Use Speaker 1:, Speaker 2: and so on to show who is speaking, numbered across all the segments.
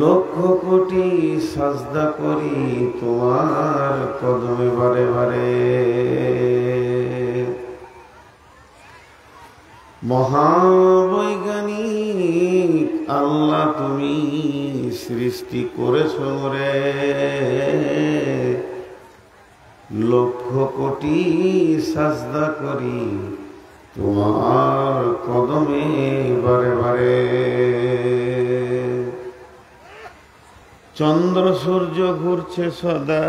Speaker 1: লক্ষ কোটি সাজদা করি তোমার কদমে বারে বারে। মহাবৈজ্ঞানিক আল্লাহ তুমি সৃষ্টি করেছ রে, লক্ষ কোটি সাজদা করি তোমার কদমে বারে বারে। চন্দ্র সূর্য ঘুরছে সদা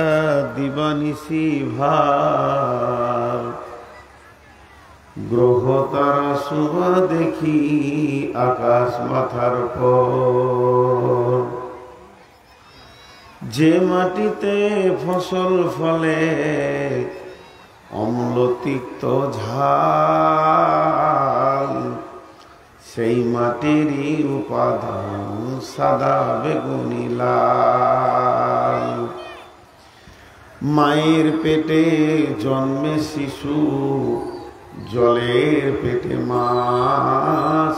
Speaker 1: দিবানিশি ভার, গ্রহ তারা শোভা দেখি আকাশ মাথার পর। যে মাটিতে ফসল ফলে অম্ল তিক্ত ঝাল, সেই মাটিরই উপাদান সাদা বেগুনি লাল। মায়ের পেটে জন্মে শিশু, জলের পেটে মাছ,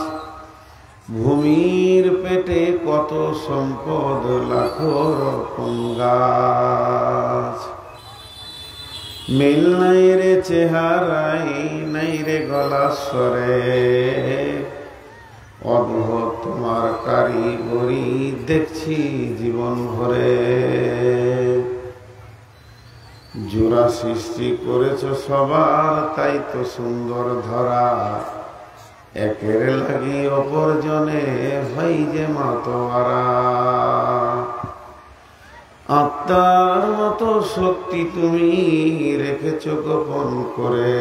Speaker 1: ভূমির পেটে কত সম্পদ লাখো রকম গাছ। মিল নাই রে চেহারাই, নাই রে গলার স্বরে, অদ্ভুত তোমার কারিগরি দেখছি জীবন ভরে। জোড়া সৃষ্টি করেছ সবার, তাই তো সুন্দর ধরা, একের লাগি অপরজনে হয় যে মাতোয়ারা। আত্মার মতো শক্তি তুমি রেখেছ গোপন করে,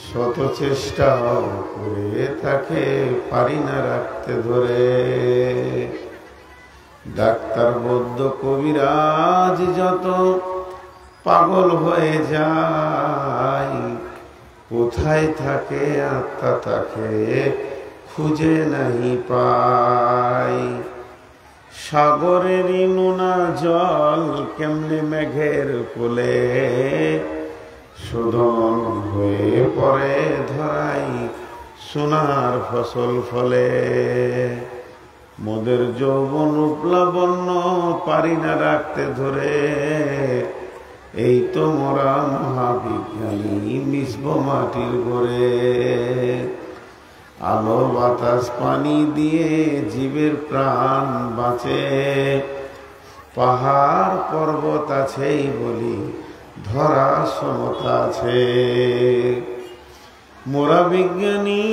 Speaker 1: শত চেষ্টা করে তাকে পারি না রাখতে ধরে। ডাক্তার বৈদ্য কবিরাজ যত পাগল হয়ে যায়, কোথায় থাকে আত্মা তাকে খুঁজে নাই পাই। সাগরের নোনা জল কেমনে মেঘের কোলে, শোধন হয়ে পড়ে ধরাই সোনার ফসল ফলে। মোদের যৌবন উপলাবন্য পারি না রাখতে ধরে, এই তো মোরা মহাবিজ্ঞানী মিশব মাটির ঘরে। আলো বাতাস পানি দিয়ে জীবের প্রাণ বাঁচে, পাহাড় পর্বত আছেই বলি ধরা সমতা আছে। মোরা বিজ্ঞানী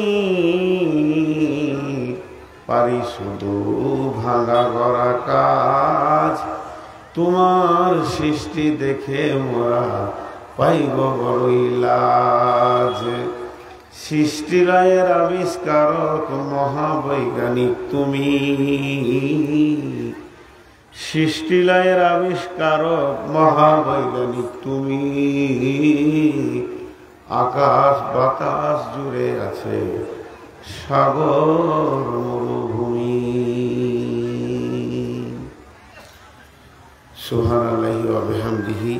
Speaker 1: পারি শুধু ভাঙা গড়া কাজ, তোমার সৃষ্টি দেখে মোরা পাইব বড়ই লাজ। সৃষ্টিলয়ের আবিষ্কারক মহাবৈজ্ঞানিক তুমি, সৃষ্টিলয়ের আবিষ্কারক মহাবৈজ্ঞানিক তুমি। আকাশ বাতাস জুড়ে আছে সাগর মরুভূমি। সুবহানাল্লাহি ওয়া বিহামদিহি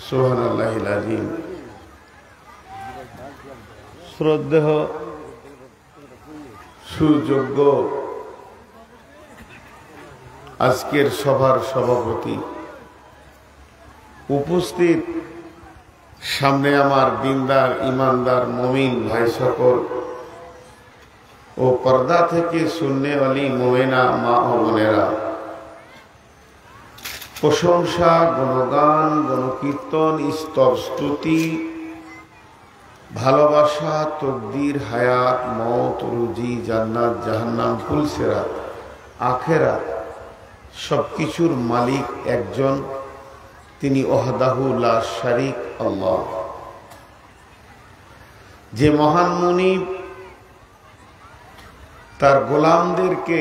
Speaker 1: সুবহানাল্লাহিল আযীম। শ্রদ্ধেয় সুযোগ্য আজকের সভার সভাপতি, উপস্থিত সামনে আমার দিনদার ইমানদার মুমিন ভাই সকল ও পর্দা থেকে সুন্নেওয়ালি মুমিনা মা ও বোনেরা, প্রশংসা গুণগান গণকীর্তন স্তব স্তুতি ভালোবাসা তকদির হায়াত মওত রুজি জান্নাত জাহান্নাম পুলসিরাত আখিরাত সবকিছুর মালিক একজন, তিনি ওয়াহদাহু লা শারীক আল্লাহ। যে মহান মুনিব তার গোলামদেরকে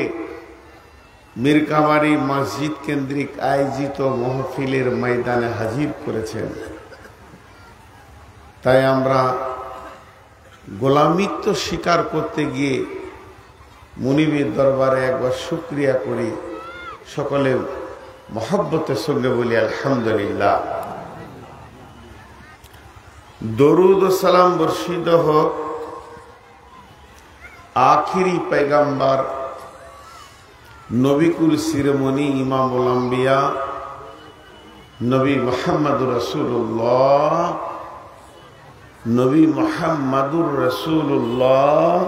Speaker 1: মীরকাবাড়ি মসজিদ কেন্দ্রিক আয়োজিত মাহফিলের ময়দানে হাজির করেছেন, তাই আমরা গোলামিত্ব স্বীকার করতে গিয়ে মুনিবের দরবারে একবার শুকরিয়া করি। সকলে মহব্বতের সঙ্গে বলি আলহামদুলিল্লাহ। দরুদ ও সালাম বর্ষিত হোক आखिरी पैगंबर नबीकुल शिरोमणि इमामुल अंबिया नबी मुहम्मदुर रसूलुल्लाह नबी मुहम्मदुर रसूलुल्लाह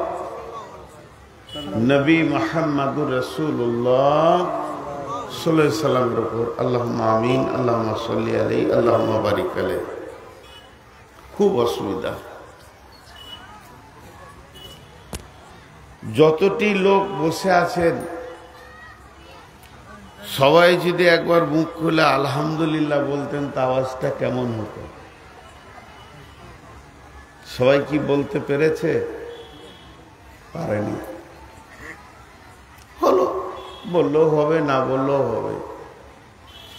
Speaker 1: नबी मुहम्मदुर रसूलुल्लाह सल्लल्लाहु अलैहि वसल्लम ऊपर अल्लाहुम्मा आमीन अल्लाहुम्मा सल्ली अलैहि अल्लाहुम्मा बारिक अलैहि। खूब असुविधा, যতটি লোক বসে আছেন সবাই যদি একবার মুখ খুলে আলহামদুলিল্লাহ বলতেন তা আওয়াজটা কেমন হতো? সবাই কি বলতে পেরেছে? পারেনি। হলো, বললেও হবে, না বললেও হবে,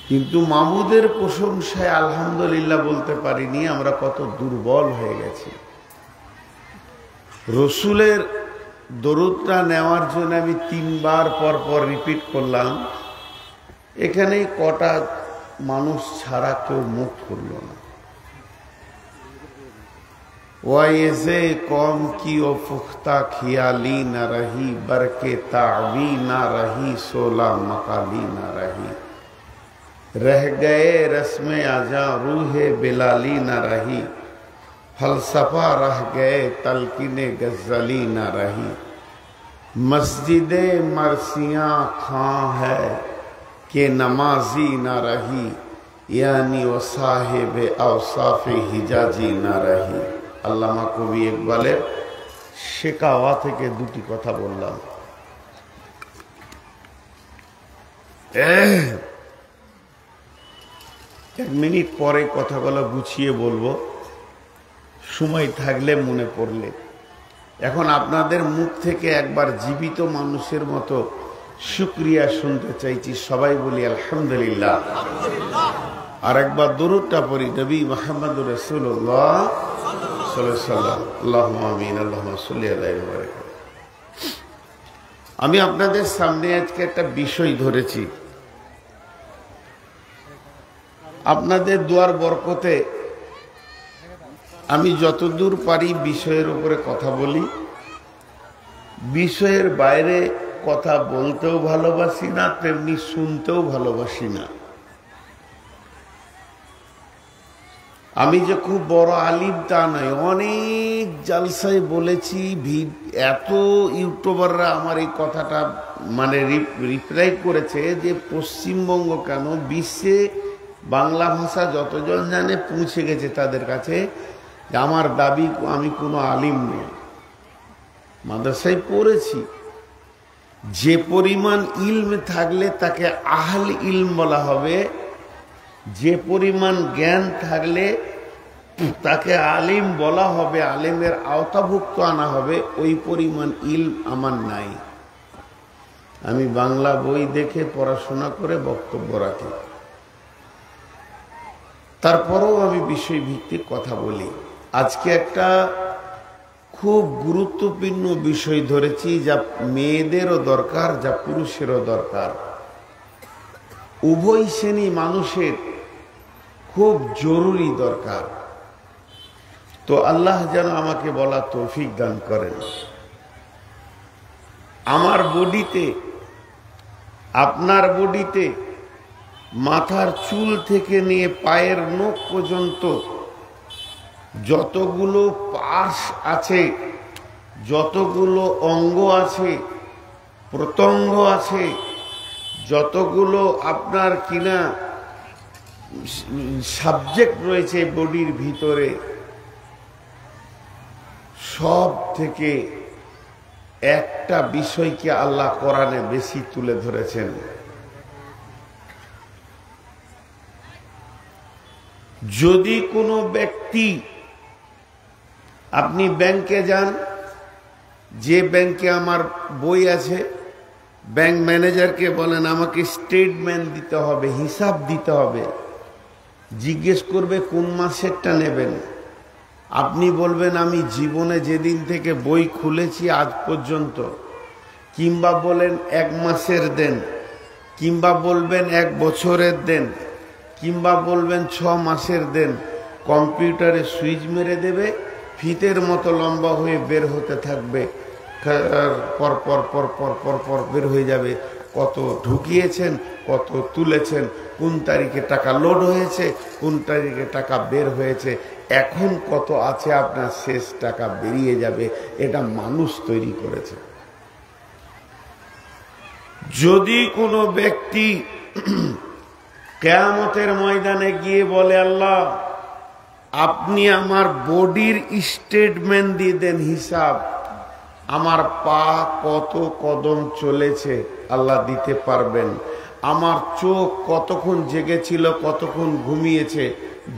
Speaker 1: কিন্তু মাবুদের প্রশংসায় আলহামদুলিল্লাহ বলতে পারিনি। আমরা কত দুর্বল হয়ে গেছি। রসুলের দরুদটা নেওয়ার জন্য আমি 3 বার পর পর রিপিট করলাম। এখানে কটা মানুষ ছাড়া কেউ মুখ করল না। ওয়াইজে কম কি ও পুখতা খিয়ালি না রহি বরকে তাবি না রহি সোলা মকালি না রহি रह गए रस्मे आजा रूहे बिलाली न रही फलसफा रह गए तलकीने गजली न रही मस्जिदे मरसियाँ खां है के नमाजी न रही यानी वो साहिब औसाफे हिजाजी न रही। আল্লামা কবি ইকবালের শেখাওয়া থেকে 2টি কথা বললাম। এক মিনিট পরে কথাগুলো গুছিয়ে বলবো, সময় থাকলে মনে পড়লে। এখন আপনাদের মুখ থেকে একবার জীবিত মানুষের মতো শুকরিয়া শুনতে চাইছি। সবাই বলি আলহামদুলিল্লাহ। আর একবার দরুদটা পড়ি নবী মুহাম্মদুর রাসূলুল্লাহ সাল্লাল্লাহু আলাইহি ওয়াসাল্লাম। আল্লাহুম্মা আমিন আল্লাহুম্মা সাল্লি আলাইহি ওয়া বারিক। আমি আপনাদের সামনে আজকে একটা বিষয় ধরেছি। আপনাদের দোয়ার বরকতে আমি যতদূর পারি বিষয়ের উপরে কথা বলি। বিষয়ের বাইরে কথা বলতেও ভালোবাসি না, তেমনি শুনতেও ভালোবাসি না। আমি যে খুব বড় আলিম তা নয়। অনেক জালসায় বলেছি, এত ইউটিউবাররা আমার এই কথাটা মানে রিপ্লাই করেছে যে পশ্চিমবঙ্গ কেন বিশ্বে বাংলা ভাষা যতজন জানে পৌঁছে গেছে তাদের কাছে যে আমার দাবি আমি কোনো আলিম নই। মাদ্রাসায় পড়েছি। যে পরিমাণ ইলম থাকলে তাকে আহল ইলম বলা হবে, যে পরিমাণ জ্ঞান থাকলে তাকে আলিম বলা হবে, আলিমের আওতাভুক্ত আনা হবে। ওই পরিমাণ ইলম আমার নাই। আমি বাংলা বই দেখে পড়াশোনা করে বক্তব্য রাখি, তারপরেও আমি বিষয়ভিত্তিক কথা বলি। আজকে একটা খুব গুরুত্বপূর্ণ বিষয় ধরেছি, যা মেয়েদেরও দরকার, যা পুরুষেরও দরকার। উভয় শ্রেণী মানুষের খুব জরুরি দরকার। তো আল্লাহ যেন আমাকে বলা তৌফিক দান করেন। আমার বডিতে, আপনার বডিতে মাথার চুল থেকে নিয়ে পায়ের নখ পর্যন্ত যতগুলো পার্টস আছে, যতগুলো অঙ্গ আছে, প্রত্যঙ্গ আছে, যতগুলো আপনার কিনা সাবজেক্ট রয়েছে বডির ভিতরে, সব থেকে একটা বিষয়কে আল্লাহ কোরআনে বেশি তুলে ধরেছেন। যদি কোনো ব্যক্তি, আপনি ব্যাংকে যান, যে ব্যাংকে আমার বই আছে, ব্যাংক ম্যানেজারকে বলেন আমাকে স্টেটমেন্ট দিতে হবে, হিসাব দিতে হবে। জিজ্ঞেস করবে কোন মাসেরটা নেবেন। আপনি বলবেন আমি জীবনে যেদিন থেকে বই খুলেছি আজ পর্যন্ত, কিংবা বলেন 1 মাসের দেন, কিংবা বলবেন 1 বছরের দেন, কিংবা বলবেন 6 মাসের দেন। কম্পিউটারে সুইচ মেরে দেবে, ফিতের মতো লম্বা হয়ে বের হতে থাকবে। পর পর পর পর পর পর বের হয়ে যাবে কত ঢুকিয়েছেন, কত তুলেছেন, কোন তারিখে টাকা লোড হয়েছে, কোন তারিখে টাকা বের হয়েছে, এখন কত আছে আপনার শেষ টাকা বেরিয়ে যাবে। এটা মানুষ তৈরি করেছে। যদি কোনো ব্যক্তি কিয়ামতের ময়দানে গিয়ে বলে, আল্লাহ আপনি আমার বডির স্টেটমেন্ট দিয়ে দেন, হিসাব, আমার পা কত কদম চলেছে, আল্লাহ দিতে পারবেন। আমার চোখ কতক্ষণ জেগেছিল, কতক্ষণ ঘুমিয়েছে,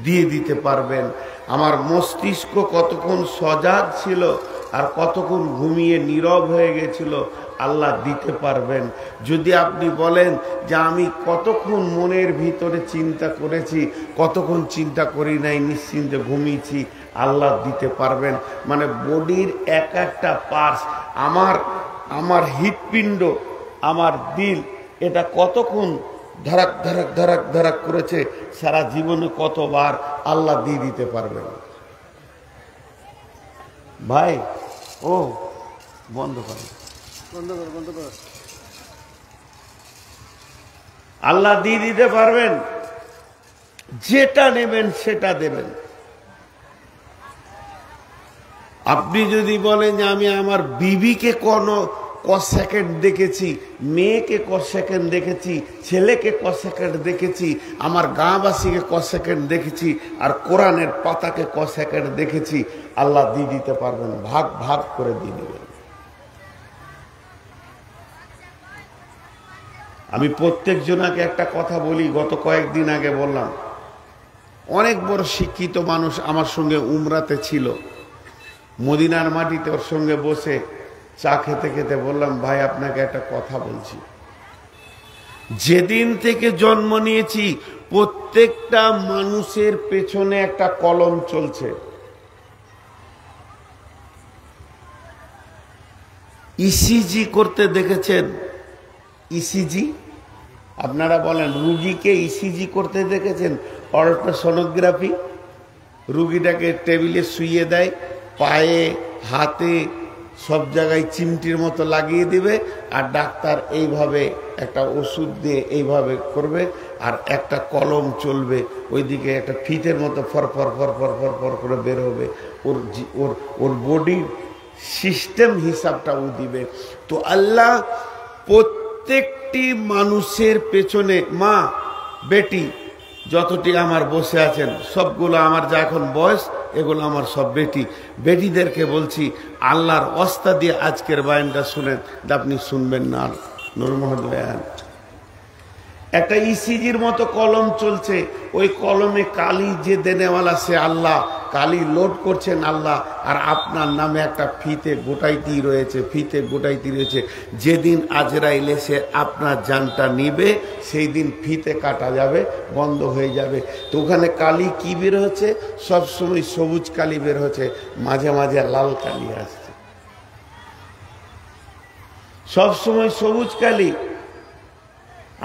Speaker 1: দিয়ে দিতে পারবেন। আমার মস্তিষ্ক কতক্ষণ সজাগ ছিল আর কতক্ষণ ঘুমিয়ে নীরব হয়ে গেছিল, আল্লাহ দিতে পারবেন। যদি আপনি বলেন যে আমি কতক্ষণ মনের ভিতরে চিন্তা করেছি, কতক্ষণ চিন্তা করি নাই, নিশ্চিন্তে ঘুমিয়েছি, আল্লাহ দিতে পারবেন। মানে বডির এক একটা পার্টস, আমার হৃৎপিণ্ড, আমার দিল, এটা কতক্ষণ ধরাক ধরাক ধরাক ধরাক করেছে, সারা জীবনে কতবার, আল্লাহ দিয়ে দিতে পারবেন। ভাই ও বন্ধ করেন, আল্লাহ দিয়ে দিতে পারবেন। যেটা নেবেন সেটা দেবেন। আপনি যদি বলেন যে আমি আমার বিবিকে ক সেকেন্ড দেখেছি, মেয়েকে ক সেকেন্ড দেখেছি, ছেলেকে ক সেকেন্ড দেখেছি, আমার গাঁবাসীকে ক সেকেন্ড দেখেছি, আর কোরআনের পাতাকে ক সেকেন্ড দেখেছি, আল্লাহ দিয়ে দিতে পারবেন। ভাগ ভাগ করে দিয়ে দিবেন। আমি প্রত্যেক জনাকে একটা কথা বলি, গত কয়েকদিন আগে বললাম। অনেক বড় শিক্ষিত মানুষ আমার সঙ্গে উমরাতে ছিল, মদিনার মাটিতে ওর সঙ্গে বসে চা খেতে খেতে বললাম, ভাই আপনাকে একটা কথা বলছি, যেদিন থেকে জন্ম নিয়েছি প্রত্যেকটা মানুষের পেছনে একটা কলম চলছে। ইসিজি করতে দেখেছেন? ইসিজি আপনারা বলেন, রুগীকে ইসিজি করতে দেখেছেন? আল্ট্রাসোনোগ্রাফি। রুগীটাকে টেবিলে শুইয়ে দেয়, পায়ে হাতে সব জায়গায় চিমটির মতো লাগিয়ে দিবে, আর ডাক্তার এইভাবে একটা ওষুধ দিয়ে এইভাবে করবে, আর একটা কলম চলবে, ওইদিকে একটা ফিতের মতো for for for for for for করে বের হবে, ওর বডির সিস্টেম হিসাবটা ও দিবে। তো আল্লাহ প্রত্যেকটি মানুষের পেছনে, মা বেটি যতটি আমার বসে আছেন সবগুলো আমার, যা এখন বয়স, এগুলো আমার সব বেটি। বেটিদেরকে বলছি, আল্লাহর ওয়াস্তা দিয়ে আজকের বয়ানটা শুনেন। আপনি শুনবেন না, নূর মোহাম্মদ বয়ান। একটা ইসিজির মতো কলম চলছে, ওই কলমে কালি যে দেনেওয়ালা সে আল্লাহ, কালি লোড করছেন আল্লাহ, আর আপনার নামে একটা ফিতে গোটাইতেই রয়েছে, ফিতে গোটাইতেই রয়েছে। যেদিন আজরাইল এসে আপনার জানটা নিবে, সেই দিন ফিতে কাটা যাবে, বন্ধ হয়ে যাবে। তো ওখানে কালি কি বের হচ্ছে? সবসময় সবুজ কালি বের হচ্ছে, মাঝে মাঝে লাল কালি আসছে, সবসময় সবুজ কালি।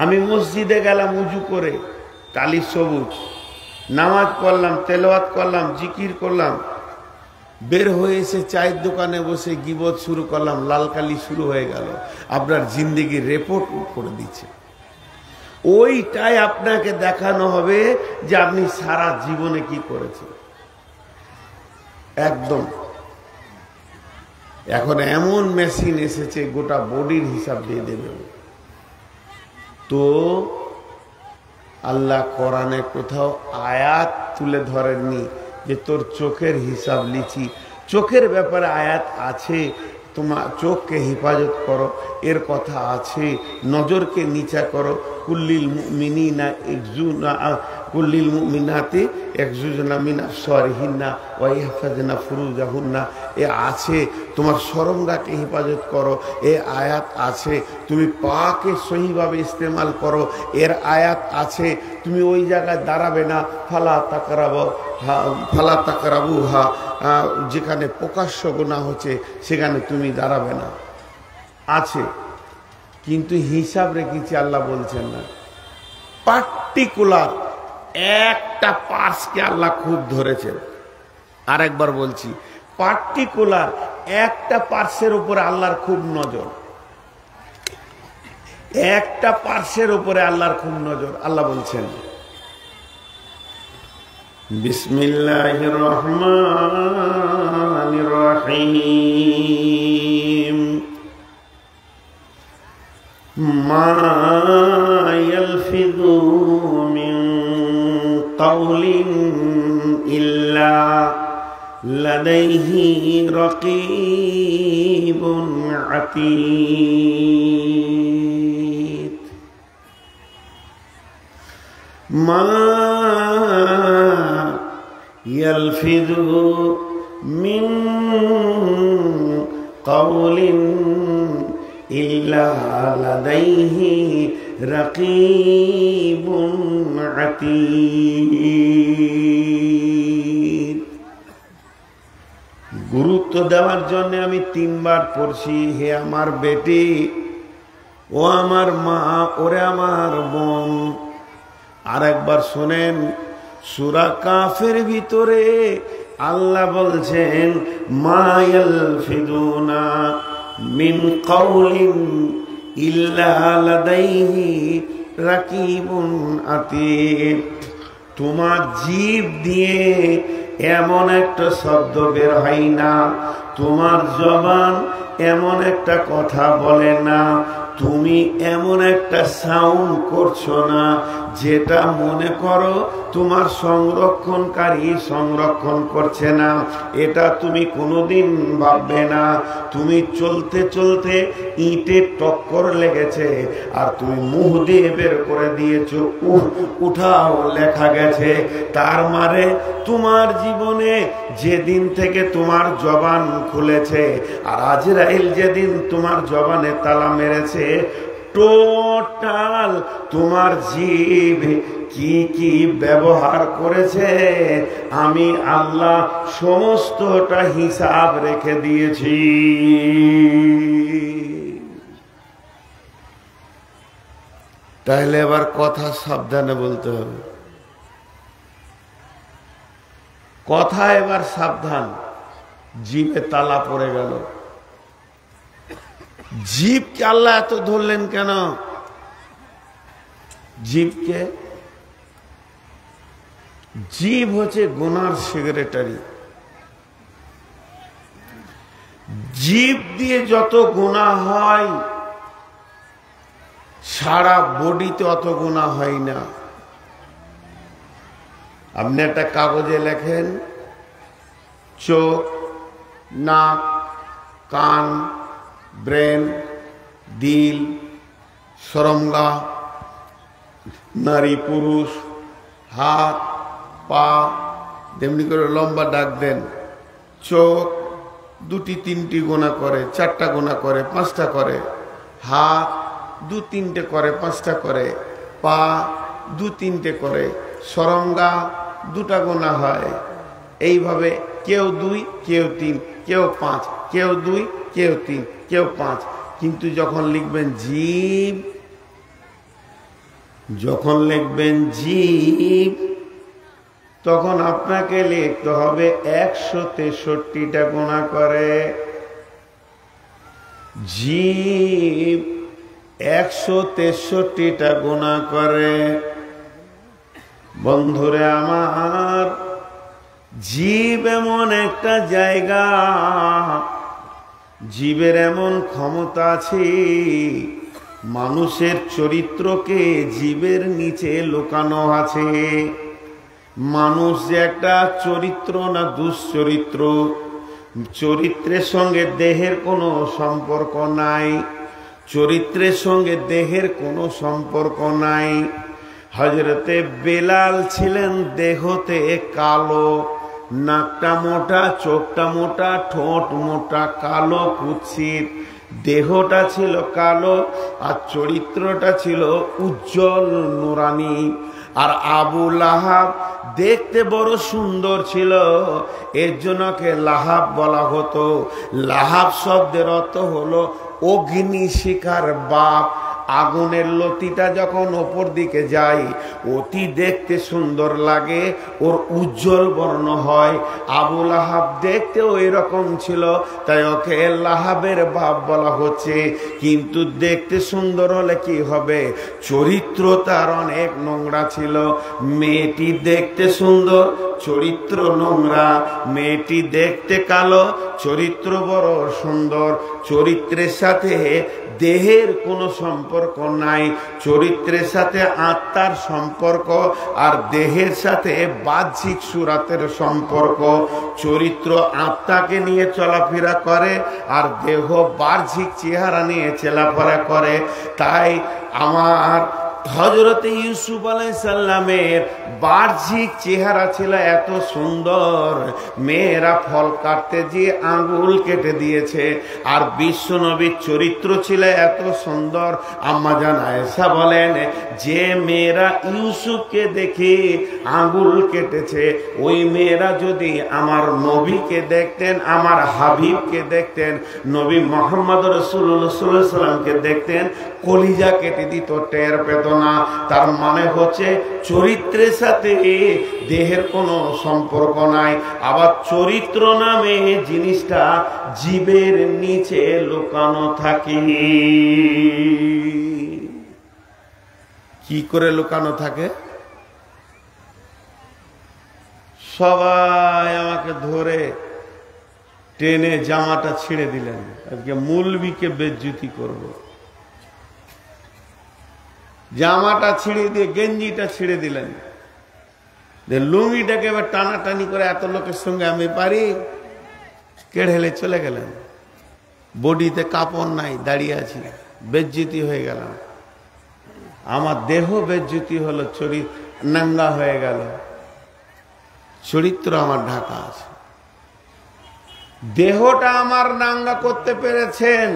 Speaker 1: আমি মসজিদে গেলাম উজু করে, কালি সবুজ, নামাজ পড়লাম, তেলাওয়াত করলাম, জিকির করলাম, বের হয়ে এসে চায়ের দোকানে বসে গিবত শুরু করলাম, লাল কালি শুরু হয়ে গেল। আপনার জিন্দেগির রিপোর্ট করে দিচ্ছে। ওইটাই আপনাকে দেখানো হবে যে আপনি সারা জীবনে কি করেছেন। একদম এখন এমন মেশিন এসেছে, গোটা বডির হিসাব দিয়ে দেবে। তো আল্লাহ কোরআনে কোথাও আয়াত তুলে ধরেননি যে তোর চোখের হিসাব লিখি। চোখের ব্যাপারে আয়াত আছে, তোমার চোখকে হেফাজত করো, এর কথা আছে। নজরকে নিচা করো, কুল্লিল মুমিনিনা ইয়াগজুনা, কুল্লিল মুমিনাতি ইয়াগজুনা মিন আবসারিহিন্না ওয়া ইয়াহফাজনা ফুরুজাহুন্না, এ আছে। তোমার শরমগাকে হেফাজত করো, এ আয়াত আছে। তুমি পাকে সহিভাবে ইস্তেমাল করো, এর আয়াত আছে। তুমি ওই জায়গায় দাঁড়াবে না, ফালা তাকরাবু হা, যেখানে প্রকাশ্য গুনাহ হচ্ছে সেখানে তুমি দাঁড়াবে না, আছে। কিন্তু হিসাব রেখেছি আল্লাহ বলছেন না। পার্টিকুলার একটা পার্টসকে আল্লাহ খুব ধরেছেন। আরেকবার বলছি, পার্টিকুলার একটা পার্শ্বের উপরে আল্লাহর খুব নজর, একটা পার্শ্বের উপরে আল্লাহর খুব নজর। আল্লাহ বলছেন বিসমিল্লাহির রহমানির রহিম মা ইয়ালফিযু মিন কাওলিন ইল্লা লাদাইহি রাকীবুন আতীদ। মা ইয়ালফিযু মিন কাওলিন ইল্লা লাদাইহি রাকীবুন আতীদ। গুরুত্ব দেওয়ার জন্য আমি 3 বার পড়ছি, হে আমার বেটি, ও আমার মা, ওরে আমার বোন। আর একবার শোনেন, সূরা কাফের ভিতরে আল্লাহ বলছেন মা ইয়ালফিদুনা মিন কাওলিন ইল্লা লাদাইহি রাকীবুন আতীদ। তোমার জিভ দিয়ে এমন একটা শব্দ বের হয় না, তোমার জবান এমন একটা কথা বলে না, তুমি এমন একটা সাউন্ড করছো না যেটা মনে করো তোমার সংরক্ষণকারী সংরক্ষণ করছে না, এটা তুমি কোনোদিন ভাববে না। তুমি চলতে চলতে ইটের টক্কর লেগেছে আর তুমি মুখ দিয়ে বের করে দিয়েছো উঠাও লেখা গেছে। তার মানে তোমার জীবনে যেদিন থেকে তোমার জবান খুলেছে আর আজরাইল যেদিন তোমার জবানে তালা মেরেছে, টোটাল তোমার জিভ কি কি ব্যবহার করেছে আমি আল্লাহ সমস্তটা হিসাব রেখে দিয়েছি। তাহলে এবার কথা সাবধানে বলতে হবে, কথা এবার সাবধান। জিভে তালা পড়ে গেল। জিভকে আল্লাহ এত ধরলেন কেন? জিভকে, জিভ হচ্ছে গুনার সেক্রেটারি। জিভ দিয়ে যত গুনাহ হয় সারা বডিতে অত গুনাহ হয় না। আপনি একটা কাগজে লেখেন চোখ, নাক, কান, ব্রেন, দিল, সরঙ্গা, নারী পুরুষ, হাত পা, তেমনি করে লম্বা ডাক দেন। চোখ 2টি 3টি গোনা করে, 4টা গোনা করে, 5টা করে। হাত 2-3টে করে, 5টা করে। পা 2-3টে করে। সরঙ্গা 2টা গোনা হয়। এইভাবে কেউ 2, কেউ 3, কেউ 5, কেউ 2, কেউ 3, কেউ 5। কিন্তু যখন লিখবেন জিভ, যখন লিখবেন জিভ, তখন আপনাকে লিখতে হবে 163টা গোনা করে। জিভ 163টা গোনা করে। বন্ধুরে আমার, জীব এমন একটা জায়গা, জীবের এমন ক্ষমতা আছে, মানুষের চরিত্রকে জীবের নিচে লুকানো আছে। মানুষ যে একটা চরিত্র না দুশ্চরিত্র, চরিত্রের সঙ্গে দেহের কোনো সম্পর্ক নাই, চরিত্রের সঙ্গে দেহের কোনো সম্পর্ক নাই। হযরতে বেলাল ছিলেন দেহতে কালো, নাকটা মোটা, চোখটা মোটা, ঠোঁট মোটা, কালো কুৎসিত। দেহটা ছিল কালো আর চরিত্রটা ছিল উজ্জ্বল নুরানি। আর আবু লাহাব দেখতে বড় সুন্দর ছিল, এর জন্যকে লাহাব বলা হতো। লাহাব শব্দের অর্থ হলো অগ্নি শিখার বাপ। আগুনের লতিটা যখন ওপর দিকে যায় অতি দেখতে সুন্দর লাগে, ওর উজ্জ্বল বর্ণ হয়। আবু লাহাব দেখতে ওই রকম ছিল, তাই ওকে লাহাবের বাপ বলা হচ্ছে। কিন্তু দেখতে সুন্দর হলে কি হবে, চরিত্র তার অনেক নোংরা ছিল। মেয়েটি দেখতে সুন্দর, চরিত্র নোংরা। মেয়েটি দেখতে কালো, চরিত্র বড় সুন্দর। চরিত্রের সাথে দেহের কোনো সম্পর্ক নাই, চরিত্রের সাথে আত্মার সম্পর্ক, আর দেহের সাথে বাহ্যিক সুরাতের সম্পর্ক। চরিত্র আত্মাকে নিয়ে চলাফেরা করে, আর দেহ বাহ্যিক চেহারা নিয়ে চলাফেরা করে। তাই আমার হযরতে ইউসুফ আলাইহিস সালামের বাহ্যিক চেহারা ছিল এত সুন্দর, মেয়েরা ফল কাটতে গিয়ে আঙ্গুল কেটে দিয়েছে। আর বিশ্ব নবীর চরিত্র ছিল এত সুন্দর, আম্মা জান আয়েশা বলেন যে মেয়েরা ইউসুফকে দেখে আঙ্গুল কেটেছে, ওই মেয়েরা যদি আমার নবীকে দেখতেন, আমার হাবিবকে দেখতেন, নবী মুহাম্মদ রাসূলুল্লাহ সাল্লাল্লাহু আলাইহি সাল্লামকে দেখতেন, কলিজা কেটে দিত, টের পেত না। তার মানে হচ্ছে চরিত্রের সাথে দেহের কোনো সম্পর্ক নাই। আবার চরিত্র নামে জিনিসটা জীবের নিচে লুকানো থাকে। কি করে লুকানো থাকে? সবাই আমাকে ধরে টেনে জামাটা ছিঁড়ে দিলেন, আজকে মৌলবীকে বেজ্জতি করব। জামাটা ছিঁড়ে দিয়ে গেঞ্জিটা ছিঁড়ে দিলেন, লুঙ্গিটাকে এবার টানাটানি করে এত লোকের সঙ্গে আমি পারি, কেড়েলে চলে গেলেন। বডিতে কাপড় নাই, দাঁড়িয়ে আছি, বেজ্জতি হয়ে গেলাম। আমার দেহ বেজ্জতি হলো, চরিত্র নাঙ্গা হয়ে গেল, চরিত্র আমার ঢাকা আছে। দেহটা আমার নাঙ্গা করতে পেরেছেন,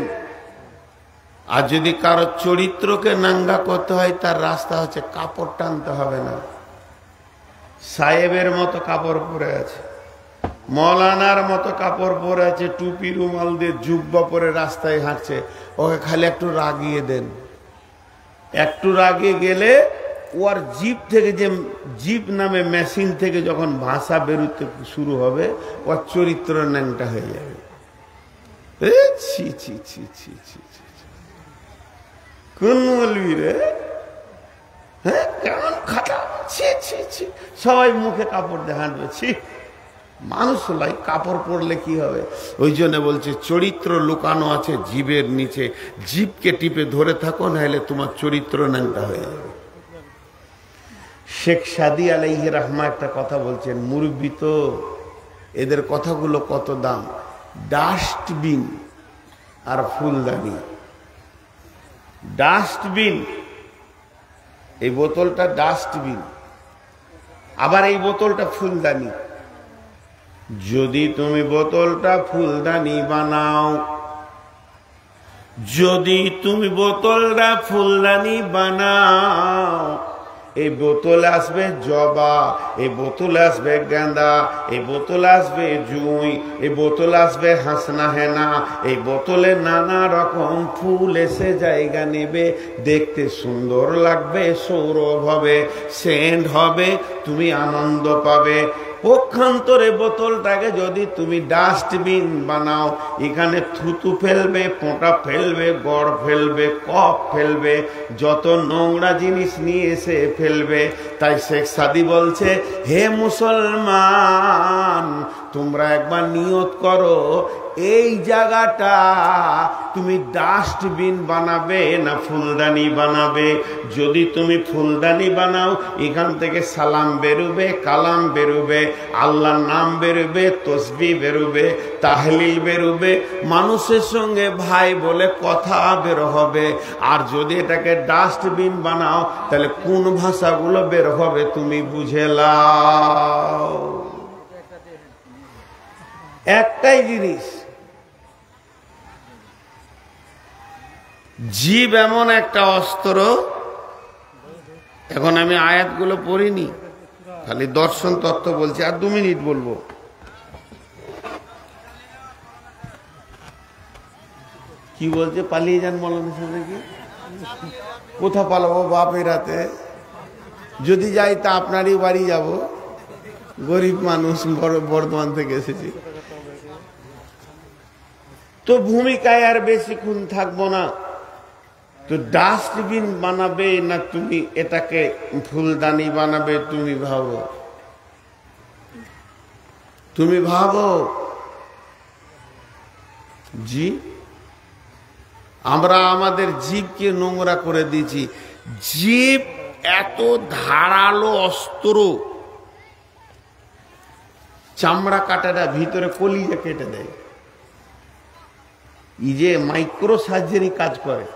Speaker 1: আর যদি কারো চরিত্রকে নাঙ্গা করতে হয় তার রাস্তা হচ্ছে কাপড় টানতে হবে না। সাহেবের মতো কাপড় পরে আছে, মৌলানার মতো কাপড় পরে আছে, টুপি রুমাল দিয়ে জুব্বা পরে রাস্তায় হাঁটছে, ওকে খালি একটু রাগিয়ে দেন। একটু রাগিয়ে গেলে ওর জিভ থেকে, যে জিভ নামে মেশিন থেকে যখন ভাষা বেরোতে শুরু হবে, ওর চরিত্র ন্যাংটা হয়ে যাবে। ছি ছি ছি ছি ছি, কোন মৌলবি রে, হ্যাঁ কেমন খাটা, ছি ছি ছি। সবাই মুখে কাপড় দিয়ে হাঁটবে, ছি। মানুষ লাই কাপড় পরলে কি হবে? ওই জন্য বলছে চরিত্র লুকানো আছে জীবের নিচে, জীবকে টিপে ধরে থাকো, নাহলে তোমার চরিত্র ন্যাংটা হয়ে যাবে। শেখ সাদি আলাইহি রাহমা একটা কথা বলছেন, মুরব্বি তো, এদের কথাগুলো কত দাম। ডাস্টবিন আর ফুলদানি। ডাস্টবিন, এই বোতলটা ডাস্টবিন, আবার এই বোতলটা ফুলদানি। যদি তুমি বোতলটা ফুলদানি বানাও, যদি তুমি বোতলটা ফুলদানি বানাও, এই বোতলে আসবে জবা, এই বোতলে আসবে গেঁদা, এই বোতলে আসবে জুঁই, এই বোতলে আসবে হাসনা হেনা, এই বোতলে নানা রকম ফুল এসে জায়গা নেবে, দেখতে সুন্দর লাগবে, সৌরভ হবে, সেন্ট হবে, তুমি আনন্দ পাবে। পক্ষান্তরে বোতলটাকে যদি তুমি ডাস্টবিন বানাও, এখানে থুতু ফেলবে, পোঁটা ফেলবে, গড় ফেলবে, কফ ফেলবে, যত নোংরা জিনিস নিয়ে এসে ফেলবে। তাই শেখ সাদি বলছে, হে মুসলমান, তোমরা একবার নিয়ত করো, এই জায়গাটা তুমি ডাস্টবিন বানাবে না ফুলদানি বানাবে। যদি তুমি ফুলদানি বানাও, এখান থেকে সালাম বেরোবে, কালাম বেরোবে, আল্লাহর নাম বেরোবে, তসবিহ বেরোবে, তাহলিল বেরোবে, মানুষের সঙ্গে ভাই বলে কথা বের হবে। আর যদি এটাকে ডাস্টবিন বানাও, তাহলে কোন ভাষাগুলো বের হবে তুমি বুঝে লাও। একটাই জিনিস, জীব এমন একটা অস্ত্র। এখন আমি আয়াতগুলো পড়িনি, খালি দর্শন তত্ত্ব বলছি, আর 2 মিনিট বলবো। কি বলছে, পালিয়ে যান মৌলানা সাহেব নাকি? কোথা পালাবো বাপের হাতে? যদি যাই তা আপনারই বাড়ি যাব, গরিব মানুষ, বর্ধমান থেকে এসেছি। তো ভূমিকায় আর বেশিক্ষণ থাকবো না। তো ডাস্টবিন বানাবে না তুমি এটাকে ফুলদানি বানাবে, তুমি ভাবো, তুমি ভাবো। জি, আমরা আমাদের জীবকে নোংরা করে দিয়েছি। জীব এত ধারালো অস্ত্র, চামড়া কাটে না, ভিতরে কলিজা কেটে দেয়। এই যে মাইক্রো সার্জারি কাজ করে,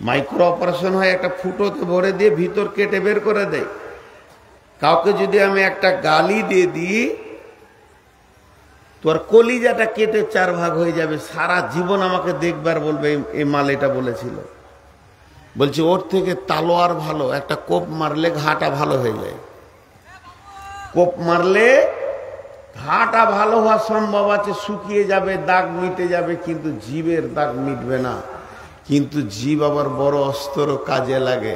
Speaker 1: মাইক্রো অপারেশন হয়, একটা ফুটোতে ভরে দিয়ে ভিতর কেটে বের করে দেয়। কাউকে যদি আমি একটা গালি দিয়ে দিই, তোর কলিজাটা কেটে 4 ভাগ হয়ে যাবে, সারা জীবন আমাকে দেখবার বলবে এই মাল এটা বলেছিল। বলছে ওর থেকে তালোয়ার ভালো, একটা কোপ মারলে ঘাটা ভালো হয়ে যায়। কোপ মারলে ঘাটা ভালো হওয়ার সম্ভব আছে, শুকিয়ে যাবে, দাগ মিটে যাবে, কিন্তু জীবের দাগ মিটবে না। কিন্তু জীব আবার বড় অস্ত্র, কাজে লাগে।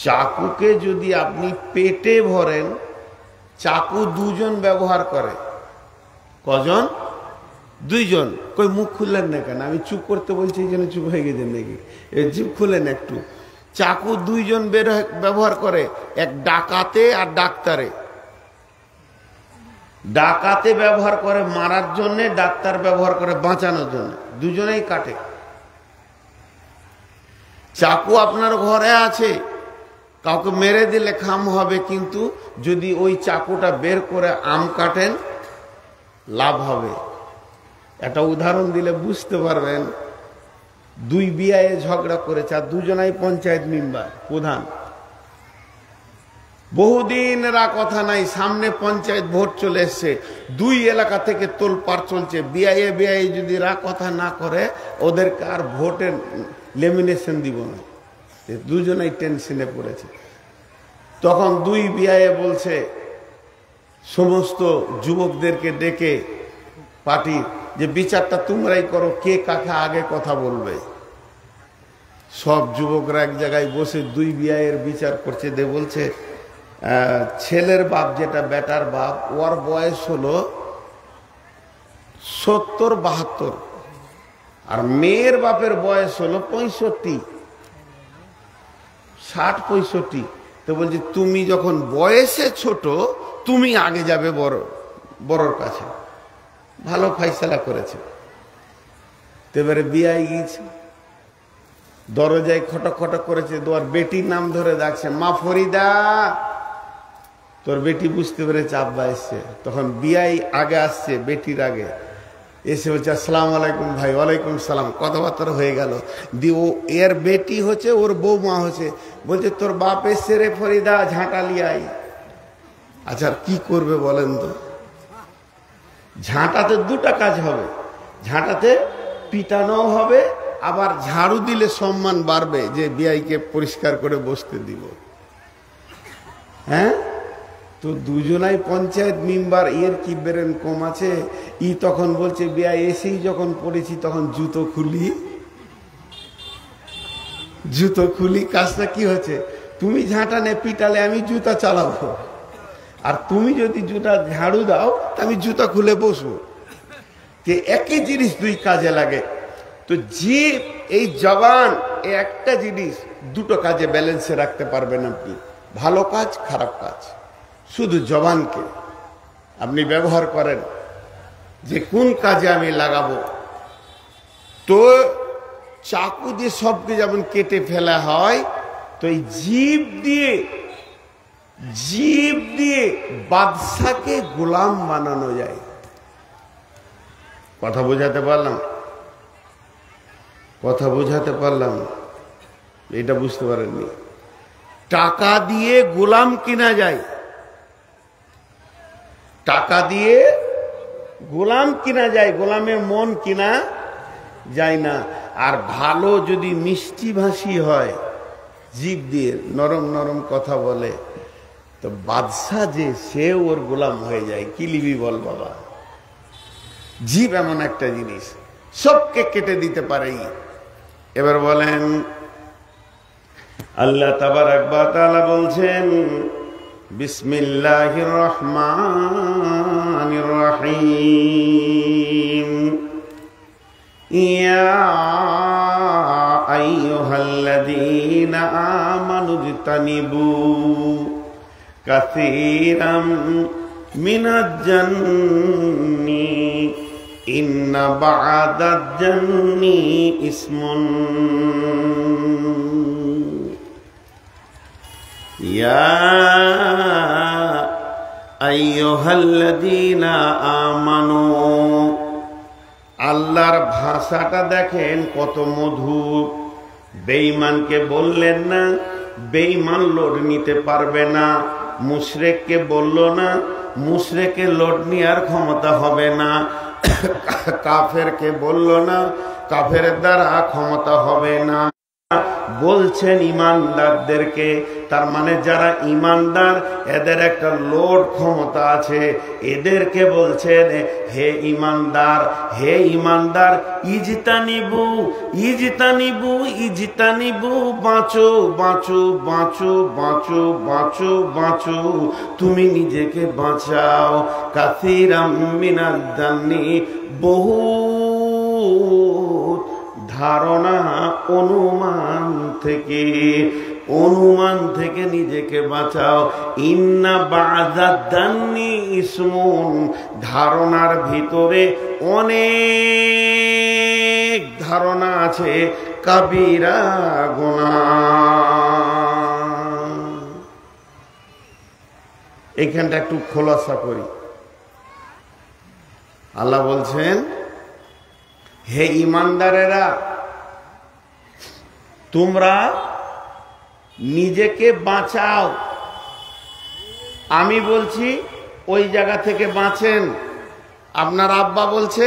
Speaker 1: চাকুকে যদি আপনি পেটে ভরেন, চাকু 2 জন ব্যবহার করে। কজন? 2 জন। কই মুখ খুললেন না কেন? আমি চুপ করতে বলছি, এই জন্য চুপ হয়ে গেছেন নাকি? জিভ খুলেন একটু। চাকু 2 জন ব্যবহার করে, এক ডাকাতে আর ডাক্তারে। ডাকাতে ব্যবহার করে মারার জন্য, ডাক্তার ব্যবহার করে বাঁচানোর জন্য, দুজনেই কাটে। চাকু আপনার ঘরে আছে, কাউকে মেরে দিলে খাম হবে, কিন্তু যদি ওই চাকুটা বের করে আম কাটেন, লাভ হবে। একটা উদাহরণ দিলে বুঝতে পারবেন। 2 বিআইয়ে ঝগড়া করেছে, আর দুজনাই পঞ্চায়েত মেম্বার, প্রধান। বহুদিন এরা কথা নাই, সামনে পঞ্চায়েত ভোট চলে এসছে, 2 এলাকা থেকে তোলপাড় চলছে। বিআইএ যদি কথা না করে, ওদেরকে আর ভোটের লেমিনেশন দিব না। দুজনেই টেনশনে পড়েছে। তখন 2 বিআইএ বলছে সমস্ত যুবকদেরকে ডেকে পার্টি, যে বিচারটা তোমরাই করো, কে কাকে আগে কথা বলবে। সব যুবকরা এক জায়গায় বসে 2 বিআইয়ের বিচার করছে। দে বলছে ছেলের বাপ, যেটা বেটার বাপ, ওর বয়স হলো 70-72, আর মেয়ের বাপের বয়স হলো 65, 60-65। তো বলছে তুমি যখন বয়সে ছোট, তুমি আগে যাবে বড়র কাছে। ভালো ফাইসলা করেছে। এবারে বিআই গিয়েছে, দরজায় খটক খটক করেছে, তোমার বেটির নাম ধরে ডাকছে, মা ফরিদা। তোর বেটি বুঝতে পেরেছে আব্বা এসছে। তখন বিআই আগে আসছে, বেটির আগে এসে বলছে আসসালামু আলাইকুম ভাই। ওয়ালাইকুম সালাম। কথাবার্তা হয়ে গেল। দিয়ে ও এর বেটি হচ্ছে, ওর বৌমা হচ্ছে। বলছে তোর বাপ এসছে রে ফরিদা, ঝাঁটা লিয়াই। আচ্ছা কি করবে বলেন তো? ঝাঁটাতে 2টা কাজ হবে। ঝাঁটাতে পিটানো হবে, আবার ঝাড়ু দিলে সম্মান বাড়বে, যে বিআইকে পরিষ্কার করে বসতে দিব। হ্যাঁ, তো দুজনাই পঞ্চায়েত মেম্বার, এর কি বেরেন কম আছে? ই তখন বলছে বিআই এসেই যখন পড়েছি, তখন জুতো খুলি। কাজটা কি হচ্ছে? তুমি ঝাঁটা নে পিটালে আমি জুতা চালাবো, আর তুমি যদি জুতা ঝাড়ু দাও তা আমি জুতা খুলে বসবো। যে একই জিনিস 2 কাজে লাগে। তো জীব, এই জবান, এই একটা জিনিস 2টো কাজে ব্যালেন্সে রাখতে পারবেন আপনি। ভালো কাজ, খারাপ কাজ। শুধু জবানকে আপনি ব্যবহার করেন যে কোন কাজে আমি লাগাবো। তো চাকু দিয়ে সবকে যেমন কেটে ফেলা হয়, তো এই জীব দিয়ে বাদশাকে গোলাম বানানো যায়। কথা বোঝাতে পারলাম? এটা বুঝতে পারেননি? টাকা দিয়ে গোলাম কিনা যায়, টাকা দিয়ে গোলাম কিনা যায়, গোলামের মন কিনা যায় না। আর ভালো যদি মিষ্টি ভাষী হয়, জিভ দিয়ে নরম নরম কথা বলে, তো বাদশা যে সে ওর গোলাম হয়ে যায়। কি লিবি বল বাবা? জিভ এমন একটা জিনিস, সবকে কেটে দিতে পারে। এবার বলেন, আল্লাহ তাবারাক ওয়া তাআলা বলছেন বিসমিল্লাহির রহমানির রহিম, ইয়া আইয়ুহাল্লাযীনা আমানু ইজতানিবু কাসীরাম মিনাজ জান্নি ইন্না বা'দাজ জান্নি ইসমুন, ইয়া আইয়ুহাল্লাযীনা আমানু। আল্লাহর ভাষাটা দেখেন কত মধুর। বেঈমানকে বললেন না বেঈমান লোড নিতে পারবে না, মুশরিককে বলল না মুশরিকের লোড নেওয়ার ক্ষমতা হবে না, কাফেরকে বলল না কাফেরের দ্বারা ক্ষমতা হবে না। বলছেন ইমানদারদেরকে, তার মানে যারা ইমানদার এদের একটা লোড ক্ষমতা আছে, এদেরকে বলছেন হে ইমানদার, হে ইমানদার, ইজতানিবু ইজতানিবু ইজতানিবু, বাঁচো বাঁচো বাঁচো বাঁচো বাঁচো বাঁচো, তুমি নিজেকে বাঁচাও, কাসীরাম মিনাজ জান্নি, বহু ধারণা অনুমান থেকে নিজেকে বাঁচাও। ইন্না বা'দাজ জান্নি ইসমুন, ধারণার ভিতরে অনেক ধারণা আছে, কাবীরা গুনাহ। এখানটা একটু খোলাসা করি। আল্লাহ বলছেন হে ইমানদারেরা, তোমরা নিজেকে বাঁচাও। আমি বলছি ওই জায়গা থেকে বাঁচেন, আপনার আব্বা বলছে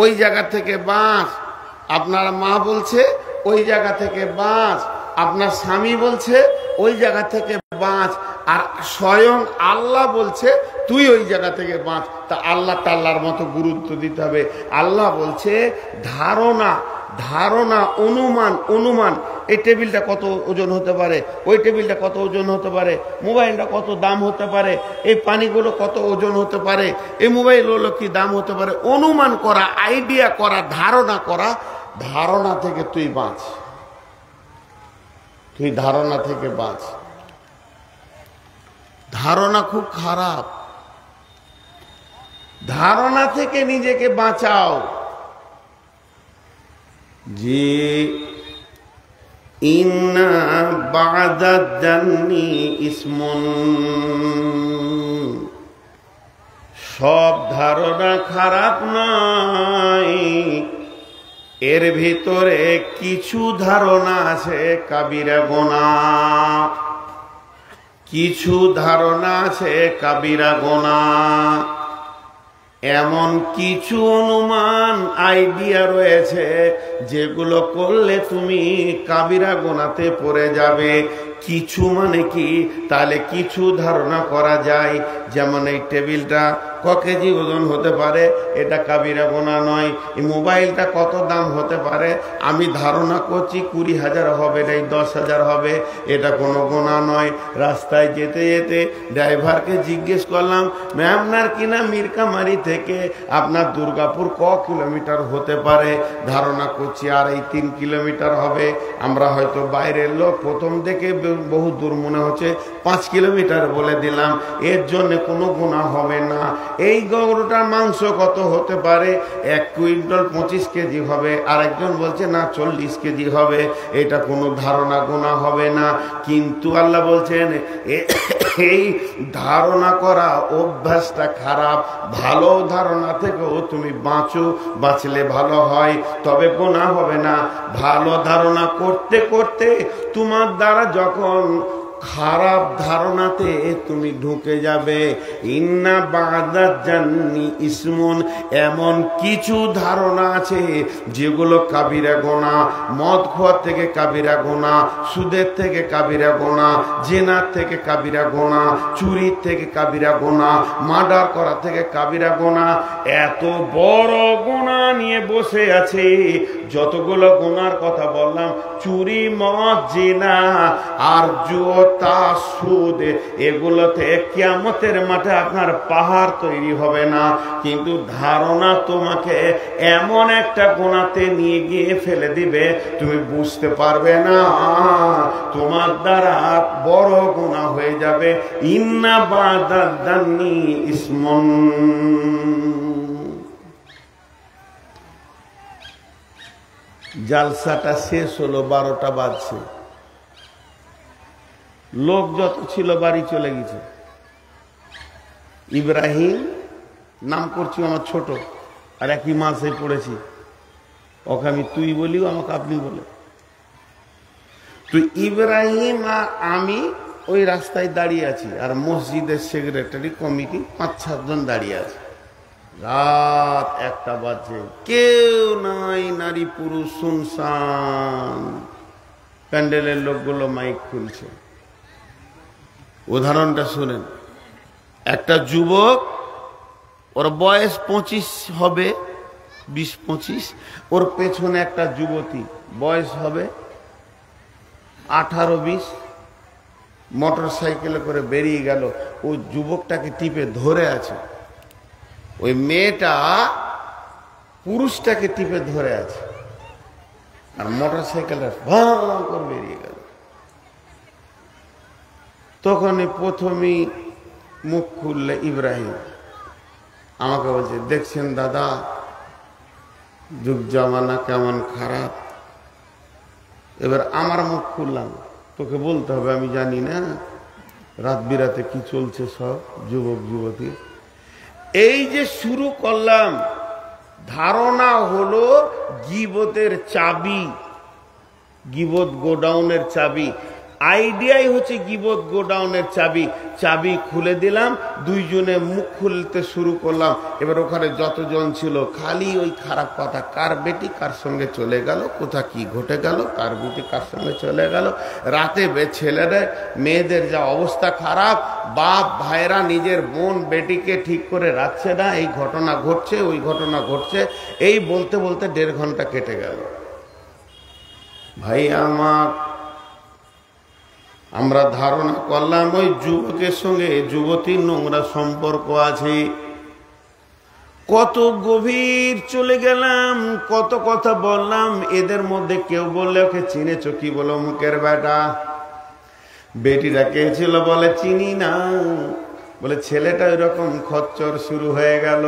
Speaker 1: ওই জায়গা থেকে বাঁচ, আপনার মা বলছে ওই জায়গা থেকে বাঁচ, আপনার স্বামী বলছে ওই জায়গা থেকে বাঁচ, আর স্বয়ং আল্লাহ বলছে তুই ওই জায়গা থেকে বাঁচ। তা আল্লাহ তাআলার মতো গুরুত্ব দিতে হবে। আল্লাহ বলছে ধারণা ধারণা অনুমান, এই টেবিলটা কত ওজন হতে পারে, ওই টেবিলটা কত ওজন হতে পারে, মোবাইলটা কত দাম হতে পারে, এই পানিগুলো কত ওজন হতে পারে, এই মোবাইলগুলো কি দাম হতে পারে, অনুমান করা, আইডিয়া করা, ধারণা করা। ধারণা থেকে তুই বাঁচ, তুই ধারণা থেকে বাঁচ। ধারণা খুব খারাপ, ধারণা থেকে নিজেকে বাঁচাও। যে ইন্না বা'দাজ জান্নি ইসমুন, সব ধারণা খারাপ নয়, এর ভিতরে কিছু ধারণা আছে কাবিরা গুনাহ, কিছু ধারণা আছে কাবিরা গুনাহ। এমন কিছু অনুমান আইডিয়া রয়েছে যেগুলো করলে তুমি কাবিরা গুনাতে পড়ে যাবে। কিছু মানে কি, তাহলে কিছু ধারণা করা যায়, যেমন এই টেবিলটা ক কেজি ওজন হতে পারে, এটা কাবিরা গুনাহ নয়। এই মোবাইলটা কত দাম হতে পারে, আমি ধারণা করছি 20,000 হবে, নাই 10,000 হবে, এটা কোনো গুনাহ নয়। রাস্তায় যেতে যেতে ড্রাইভারকে জিজ্ঞেস করলাম, আপনার কিনা মিরকামারি থেকে আপনার দুর্গাপুর ক কিলোমিটার হতে পারে, ধারণা করছি আর এই 3 কিলোমিটার হবে। আমরা হয়তো বাইরের লোক, প্রথম থেকে বহু দূর মনে হচ্ছে, 5 কিলোমিটার বলে দিলাম, এর জন্য কোনো গুনাহ হবে না। এই গরুটার মাংস কত হতে পারে, 1 কুইন্টাল 25 কেজি হবে, আরেকজন বলছে না 40 কেজি হবে, এটা কোনো ধারণা গুনাহ হবে না। কিন্তু আল্লাহ বলছেন এই ধারণা করা অভ্যাসটা খারাপ, ভালো ধারণা থেকেও তুমি বাঁচো, বাঁচলে ভালো হয়, তবে গুনাহ হবে না। ভালো ধারণা করতে করতে তোমার দ্বারা যখন খারাপ ধারণাতে তুমি ঢুকে যাবে। ইন্না বাদাত জান্নি ইসমুন, এমন কিছু ধারণা আছে যেগুলো কাবিরা গুনাহ। মদ খাওয়ার থেকে কাবিরা গুনাহ, সুদের থেকে কাবিরা গুনাহ, জিনার থেকে কাবিরা গুনাহ, চুরির থেকে কাবিরা গুনাহ, মার্ডার করা থেকে কাবিরা গুনাহ। এত বড় গুনাহ নিয়ে বসে আছে। যতগুলো গুনার কথা বললাম, চুরি, মদ, জিনা আর জুয়া, সুদ, এগুলোতে কিয়ামতের মাঠে আপনার পাহাড় তৈরি হবে না। কিন্তু ধারণা তোমাকে এমন একটা গুনাহতে নিয়ে গিয়ে ফেলে দিবে, তুমি বুঝতে পারবে না, তোমার দ্বারা বড় গুনাহ হয়ে যাবে। ইন্না বাদাত জান্নি ইসমুন। জালসাটা শেষ হলো, 12টা বাজছে। লোক যত ছিল বাড়ি চলে গেছে। ইব্রাহিম নাম করছি আমার ছোট, আর একই মাসে পড়েছি। ওকে আমি তুই বলিও, আমাকে আপনি বলে। তুই ইব্রাহিম আর আমি ওই রাস্তায় দাঁড়িয়ে আছি, আর মসজিদের সেক্রেটারি কমিটি 5-7 জন দাঁড়িয়ে আছে। রাত 1টা বাজে, কেউ নাই, নারী পুরুষ শুনশান। প্যান্ডেলের লোকগুলো মাইক খুলছে। উদাহরণটা শুনেন। একটা যুবক, ওর বয়স 25 হবে, 20-25। ওর পেছনে একটা যুবতী, বয়স হবে 18-20। মোটর সাইকেলে করে বেরিয়ে গেল। ওই যুবকটাকে টিপে ধরে আছে, ওই মেয়েটা পুরুষটাকে টিপে ধরে আছে, আর মোটর সাইকেলটা ভাঁ করে বেরিয়ে গেল। তখনই প্রথমেই মুখ খুললে ইব্রাহিম, আমাকে বলছে, দেখছেন দাদা যুগ জামানা কেমন খারাপ। এবার আমার মুখ খুললাম, তোকে বলতে হবে, আমি জানি না রাত বিরাতে কি চলছে সব যুবক যুবতী। এই যে শুরু করলাম, ধারণা হলো গীবতের চাবি, গীবত গোডাউনের চাবি। আইডিয়াই হচ্ছে গীবত গোডাউনের চাবি। চাবি খুলে দিলাম, দুইজনে মুখ খুলতে শুরু করলাম। এবার ওখানে যতজন ছিল খালি ওই খারাপ কথা, কার বেটি কার সঙ্গে চলে গেল, কোথা কি ঘটে গেল, কার বেটি কার সঙ্গে চলে গেল। রাতে ছেলেদের মেয়েদের যা অবস্থা খারাপ, বাপ ভাইরা নিজের বোন বেটিকে ঠিক করে রাখছে না, এই ঘটনা ঘটছে, ওই ঘটনা ঘটছে। এই বলতে বলতে 1.5 ঘন্টা কেটে গেল। ভাই আমার, আমরা ধারণা করলাম ওই যুবকের সঙ্গে যুবতীর নোংরা সম্পর্ক আছে। কত গভীর চলে গেলাম, কত কথা বললাম। এদের মধ্যে কেউ বললে, ওকে চিনেছো কি? বলো মুখের বেটা। বেটিটা কে ছিল? বলে চিনি না। বলে ছেলেটা এরকম খচ্চর শুরু হয়ে গেল।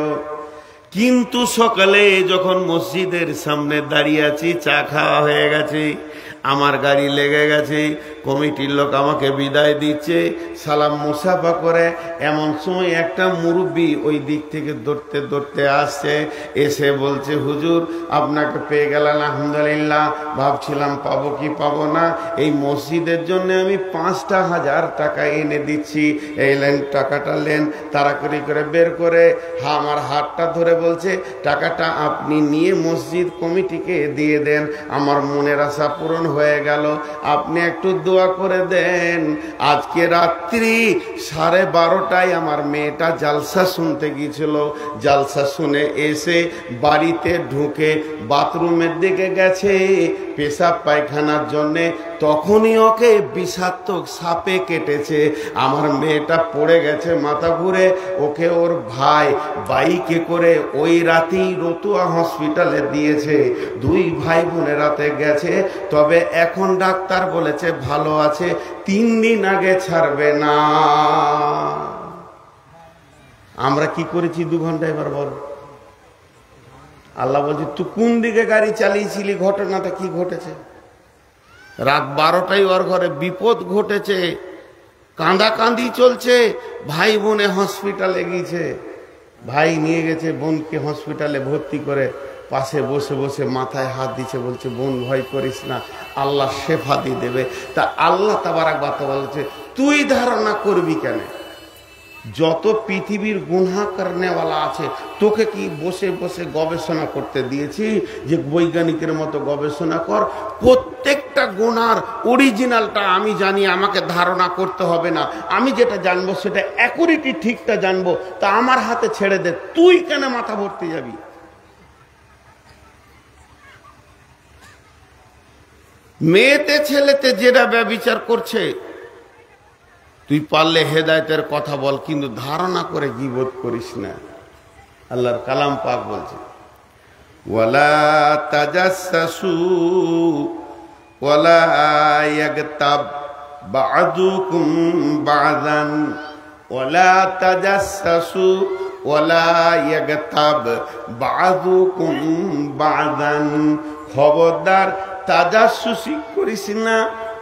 Speaker 1: কিন্তু সকালে যখন মসজিদের সামনে দাঁড়িয়ে আছি, চা খাওয়া হয়ে গেছে, আমার গাড়ি লেগে গেছে, কমিটির লোক আমাকে বিদায় দিচ্ছে, সালাম মুসাফা করে। এমন সময় একটা মুরব্বী ওই দিক থেকে দৌড়তে দৌড়তে আসছে, এসে বলছে, হুজুর আপনাকে পেয়ে গেলাম, আলহামদুলিল্লাহ। ভাবছিলাম পাবো কি পাবো না। এই মসজিদের জন্য আমি 5,000 টাকা এনে দিচ্ছি, এই লেন টাকাটা লেন। তাড়াতাড়ি করে বের করে আমার হাতটা ধরে বলছে, টাকাটা আপনি নিয়ে মসজিদ কমিটিকে দিয়ে দেন, আমার মনের আশা পূরণ হয়ে গেল। আপনি একটু দোয়া করে দেন। আজকে রাত্রি 12:30টায় আমার মেয়েটা জালসা শুনতে গিয়েছিল। জালসা শুনে এসে বাড়িতে ঢুকে বাথরুমের দিকে গেছে পেশাব পায়খানার জন্যে। তখনই ওকে বিষাক্ত সাপে কেটেছে। আমার মেয়েটা পড়ে গেছে মাথা ঘুরে। ওকে ওর ভাই বাইকে করে ওই রাতেই রতুয়া হসপিটালে দিয়েছে। 2 ভাই বোনের রাতে গেছে, তবে এখন ডাক্তার বলেছে ভালো আছে, 3 দিন আগে ছাড়বে না। আমরা কি করেছি 2 ঘন্টা? এবার বল। আল্লাহ বলছে, তুই কোন দিকে গাড়ি চালিয়েছিলি? ঘটনাটা কি ঘটেছে? রাত 12টায় ওর ঘরে বিপদ ঘটেছে, কাঁদাকাঁদি চলছে। ভাই বোনে হসপিটালে গিয়েছে, ভাই নিয়ে গেছে বোনকে হসপিটালে ভর্তি করে, পাশে বসে বসে মাথায় হাত দিচ্ছে, বলছে বোন ভয় করিস না, আল্লাহ শেফা দিয়ে দেবে। তা আল্লাহ তাবারাক ওয়া তাআলা বলছে তুই ধারণা করবি কেন? যত পৃথিবীর গুনাহ করনেওয়ালা আছে তোকে কি বসে বসে গবেষণা করতে দিয়েছি যে বৈজ্ঞানিকের মতো গবেষণা কর? প্রত্যেকটা গুনার অরিজিনালটা আমি জানি, আমাকে ধারণা করতে হবে না। আমি যেটা জানবো সেটা অ্যাকুরেটলি ঠিকটা জানবো, তা আমার হাতে ছেড়ে দে। তুই কেন মাথা ভরতে যাবি? মেয়েতে ছেলেতে যেটা ব্যভিচার করছে তুই পারলে হেদায়েতের কথা বল, কিন্তু ধারণা করে গীবত করিস না। আল্লাহর কালাম পাক বলছে ওয়ালা তাজাসসু ওয়ালা ইয়াগতাব বা'দুকুম বা'দান ওয়ালা তাজাসসু ওয়ালা ইয়াগতাব বা'দুকুম বা'দান। খবরদার তাজাসসুসি করিস না।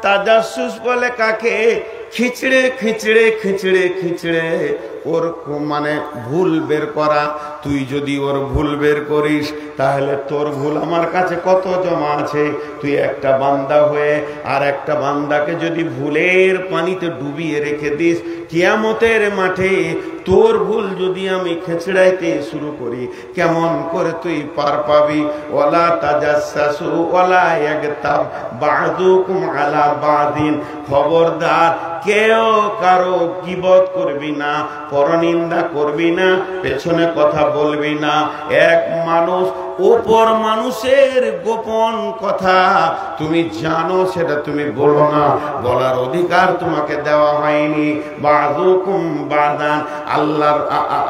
Speaker 1: তাজাসসুস বলে কাকে? খিচড়ে খিচড়ে খিচড়ে খিচড়ে ওর মানে ভুল বের করা। তুই যদি ওর ভুল বের করিস তাহলে তোর ভুল আমার কাছে কত জমা আছে। তুই একটা বান্দা হয়ে আর একটা বান্দাকে যদি ভুলের পানিতে ডুবিয়ে রেখে দিস, কিয়ামতের মাঠে তোর ভুল যদি আমি খেচড়াইতে শুরু করি, কেমন করে তুই পার পাবি? ওয়ালা তাজাসসু ওয়ালা ইয়াগতাব বা'দুকুম আলা বা'দিন। খবরদার কেউ কারো গীবত করবি না, পরনিন্দা করবি না, পেছনে কথা বলবি না। এক মানুষ অপর মানুষের গোপন কথা তুমি জানো, সেটা তুমি বলো না, বলার অধিকার তোমাকে দেওয়া হয়নি। বা'দুকুম বা'দান।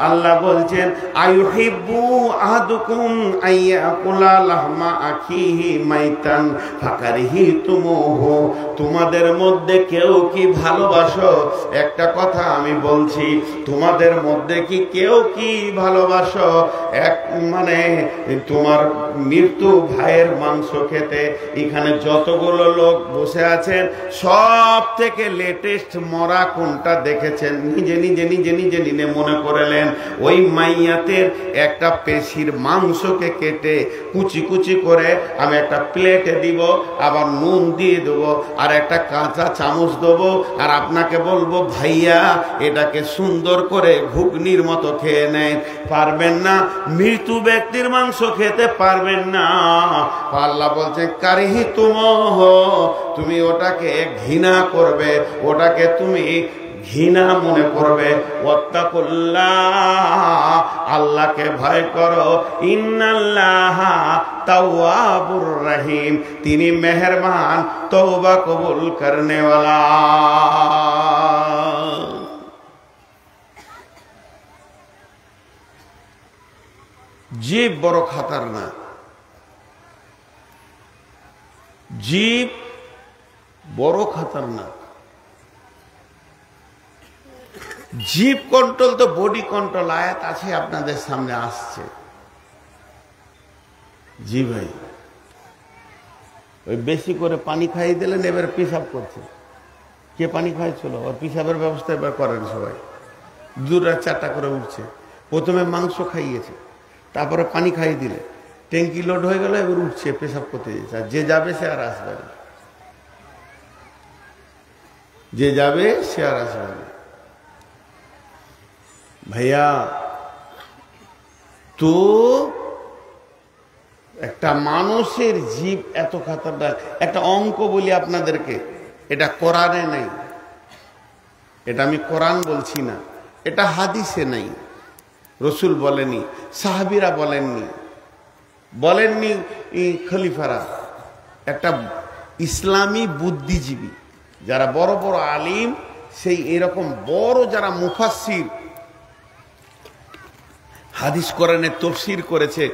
Speaker 1: আল্লাহ বলছেন আইয়ুহিব্বু আহাদুকুম আইয়াকুলা লাহমা আখিহি মাইতান ফাকারিহিতুমুহু। তোমাদের মধ্যে কেউ কি ভালোবাসো? একটা কথা আমি বলছি, তোমাদের মধ্যে কি কেউ কি ভালোবাসো এক মানে তোমার মৃত্যু ভাইয়ের মাংস খেতে? এখানে যতগুলো লোক বসে আছেন সব থেকে লেটেস্ট মরা কোনটা দেখেছেন? নিজে নিজে নিজে নিজে নিজে মনে করলেন। ওই মাইয়াতের একটা পেশির মাংসকে কেটে কুচি কুচি করে আমি একটা প্লেটে দিব, আবার নুন দিয়ে দেবো আর একটা কাঁচা চামচ দেবো, আর আপনাকে বলবো ভাইয়া এটাকে সুন্দর করে ঘুগনির মতো খেয়ে নেন। পারবেন না? মৃত্যু ব্যক্তির মাংস খেতে পারবেন না। আল্লাহ বলছে কারিহিতুমুহ, তুমি ওটাকে ঘৃণা করবে, ওটাকে তুমি ঘৃণা মনে করবে। ওয়াত্তাকুল্লাহ, আল্লাহকে ভয় করো। ইন্নাল্লাহা তাওয়াবুর রহিম, তিনি মেহেরবান তওবা কবুল করনে ওয়ালা। জীব বড় খতরনাক। জীব বড় খতরনাক। জীব কন্ট্রোল তো বডি কন্ট্রোল আয়াত আছে, আপনাদের সামনে আসছে। জি ভাই, ওই বেশি করে পানি খাইয়ে দিলেন, এবার পেশাব করছে। কে পানি খাইছিল? ওর পেশাবের ব্যবস্থা এবার করেন সবাই। 2-4টা করে উঠছে। প্রথমে মাংস খাইয়েছে, তারপরে পানি খাইয়ে দিলে, ট্যাঙ্কি লোড হয়ে গেল, এবার উঠছে পেশাব করতে যাচ্ছে। আর যে যাবে সে আর আসবে না, যে যাবে সে আর আসবে না। ভাইয়া, তো একটা মানুষের জীব এত খাতারনাক। একটা অঙ্ক বলি আপনাদেরকে, এটা কোরআনে নাই, এটা আমি কোরআন বলছি না, এটা হাদিসে নাই, রসুল বলেনি, সাহাবীরা বলেননি খলিফারা। একটা ইসলামী বুদ্ধিজীবী যারা বড় বড় আলিম, সেই এরকম বড় যারা মুফাসসির, হাদিস কোরআনের তাফসীর করেছে,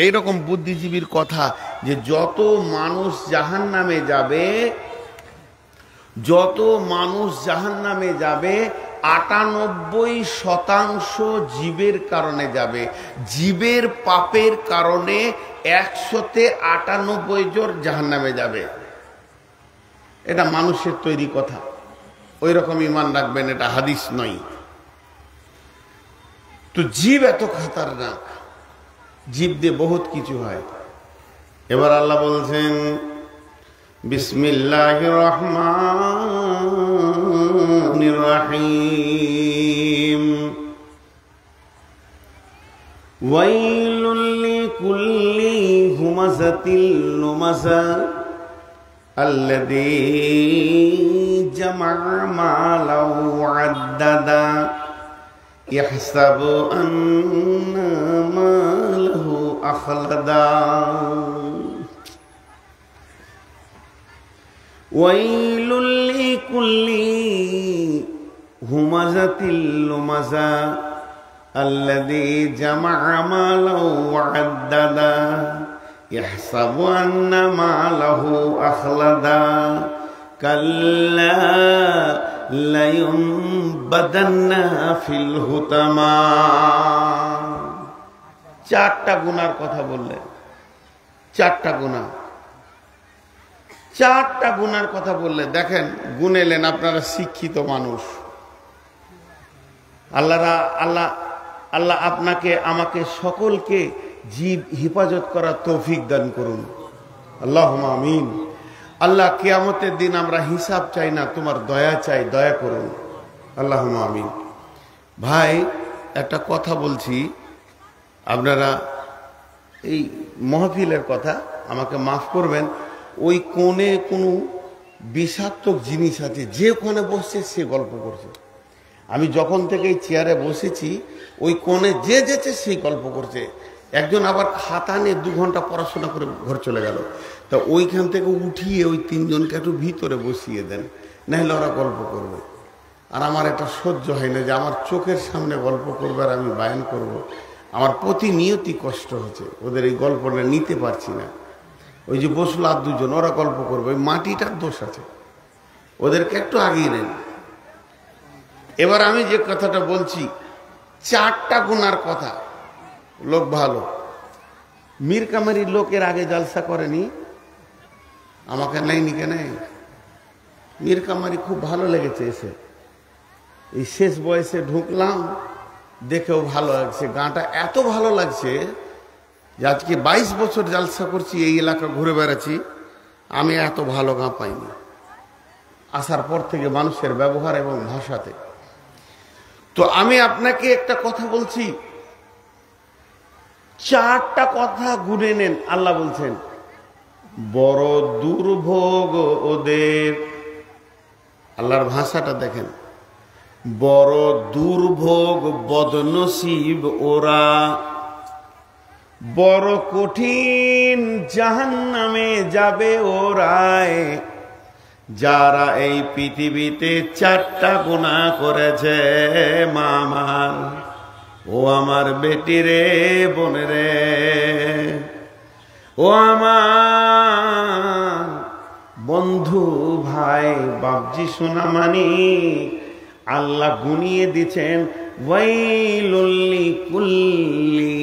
Speaker 1: এইরকম বুদ্ধিজীবীর কথা যে যত মানুষ জাহান্নামে যাবে, যত মানুষ জাহান্নামে যাবে 98% জীবের কারণে যাবে। জীবের পাপের কারণে 198 জন জাহান্নামে যাবে। এটা মানুষের তৈরি কথা, ওই রকম ঈমান রাখবেন, এটা হাদিস নয়। তো জীব এত খতরনাক, জীব দিয়ে বহুত কিছু হয়। এবার আল্লাহ বলছেন বিসমিল্লাহির রহমানির রহিম ওয়াইলুল লিকুল্লি হুমাযাতিল লুমাযা আল্লাযী জামা'a মালাও ওয়া'আদ্দাদা ইয়াহসাবু আন্না মালাহু আখলাদা ওয়াইলুল লিকুল্লি হুমাযাতিল লুমাযা আল্লাযী জামা'a মালাও ওয়া'আদ্দাদা ইয়াহসাবু আন্না মালাহু আখলাদা কাল্লা লায়ুনবাদান্না ফিল হুতামা। চারটা গুনার কথা বললেন, চারটা গুনাহ, চারটা গুনার কথা বললে দেখেন, গুনেলেন। আপনারা শিক্ষিত মানুষ, আল্লাহ আপনাকে আমাকে সকলকে জীব হেফাজত করার তৌফিক দান করুন, আল্লাহুম্মা আমিন। আল্লাহ কিয়ামতের দিন আমরা হিসাব চাই না, তোমার দয়া চাই, দয়া করুন, আল্লাহুম্মা আমিন। ভাই একটা কথা বলছি, আপনারা এই মাহফিলের কথা আমাকে মাফ করবেন। ওই কোণে কোনো বিষাক্তক জিনিস আছে, যে ওখানে বসছে সে গল্প করছে। আমি যখন থেকে এই চেয়ারে বসেছি ওই কোণে যে যেছে সেই গল্প করছে। একজন আবার খাতা নিয়ে 2 ঘন্টা পড়াশোনা করে ঘর চলে গেল। তা ওইখান থেকে উঠিয়ে ওই 3 জনকে একটু ভিতরে বসিয়ে দেন, নাহলে ওরা গল্প করবে। আর আমার এটা সহ্য হয় না যে আমার চোখের সামনে গল্প করবে আর আমি বায়ান করব। আমার প্রতিনিয়তই কষ্ট হচ্ছে, ওদের এই গল্পটা নিতে পারছি না। ওই যে বসলো আর 2 জন, ওরা গল্প করবে, ওই মাটিটার দোষ আছে, ওদেরকে একটু আগিয়ে নেন। এবার আমি যে কথাটা বলছি, 4টা গুনার কথা। লোক ভালো, মীর কামারির লোকের আগে জলসা করেনি, আমাকে নেয়নি কেন? মীর কামারি খুব ভালো লেগেছে এসে, এই শেষ বয়সে ঢুকলাম, দেখেও ভালো লাগছে, গাঁটা এত ভালো লাগছে যে আজকে 22 বছর জলসা করছি, এই এলাকা ঘুরে বেড়াচ্ছি, আমি এত ভালো গাঁ পাইনি। আসার পর থেকে মানুষের ব্যবহার এবং ভাষাতে। তো আমি আপনাকে একটা কথা বলছি, 4টা কথা গুনে নেন। আল্লাহ বলছেন বড় দুর্ভোগ ওদের, আল্লাহর ভাষাটা দেখেন, বড় দুর্ভোগ বদনসিব ওরা, বড় কঠিন জাহান্নামে যাবে ওরাই, যারা এই পৃথিবীতে 4টা গুনাহ করেছে। মামার ও আমার বেটি রে, বোন রে, ও আমার বন্ধু ভাই বাপজি সোনামানি, আল্লাহ গুনিয়ে দিচ্ছেন ওয়াইলুল লিকুল্লি,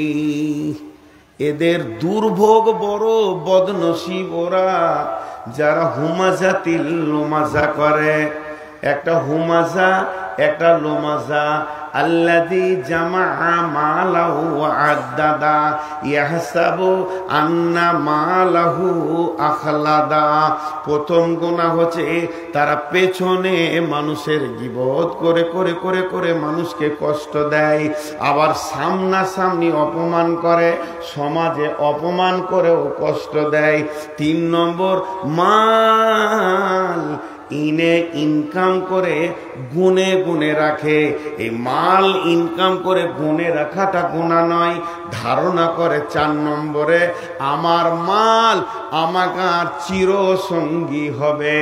Speaker 1: এদের দুর্ভোগ বড় বদনসিব ওরা, যারা হুমাযাতিল লুমাযা করে। একটা হুমাযা, একটা লুমাযা। আল্লাযী জামা'a মালাহু ওয়া'আদ্দাদা ইয়াহসাবু আন্না মালাহু আখলাদা। প্রথম গুনাহ হচ্ছে তারা পেছনে মানুষের গীবত করে করে করে করে মানুষকে কষ্ট দেয়, আবার সামনাসামনি অপমান করে, সমাজে অপমান করেও কষ্ট দেয়। 3 নম্বর, মাল ইনকাম করে গুনে গুনে রাখে। এই মাল ইনকাম করে গুনে রাখাটা গুনাহ নয়, ধারণা করে। 4 নম্বরে, আমার মাল আমাকে আর চিরসঙ্গী হবে,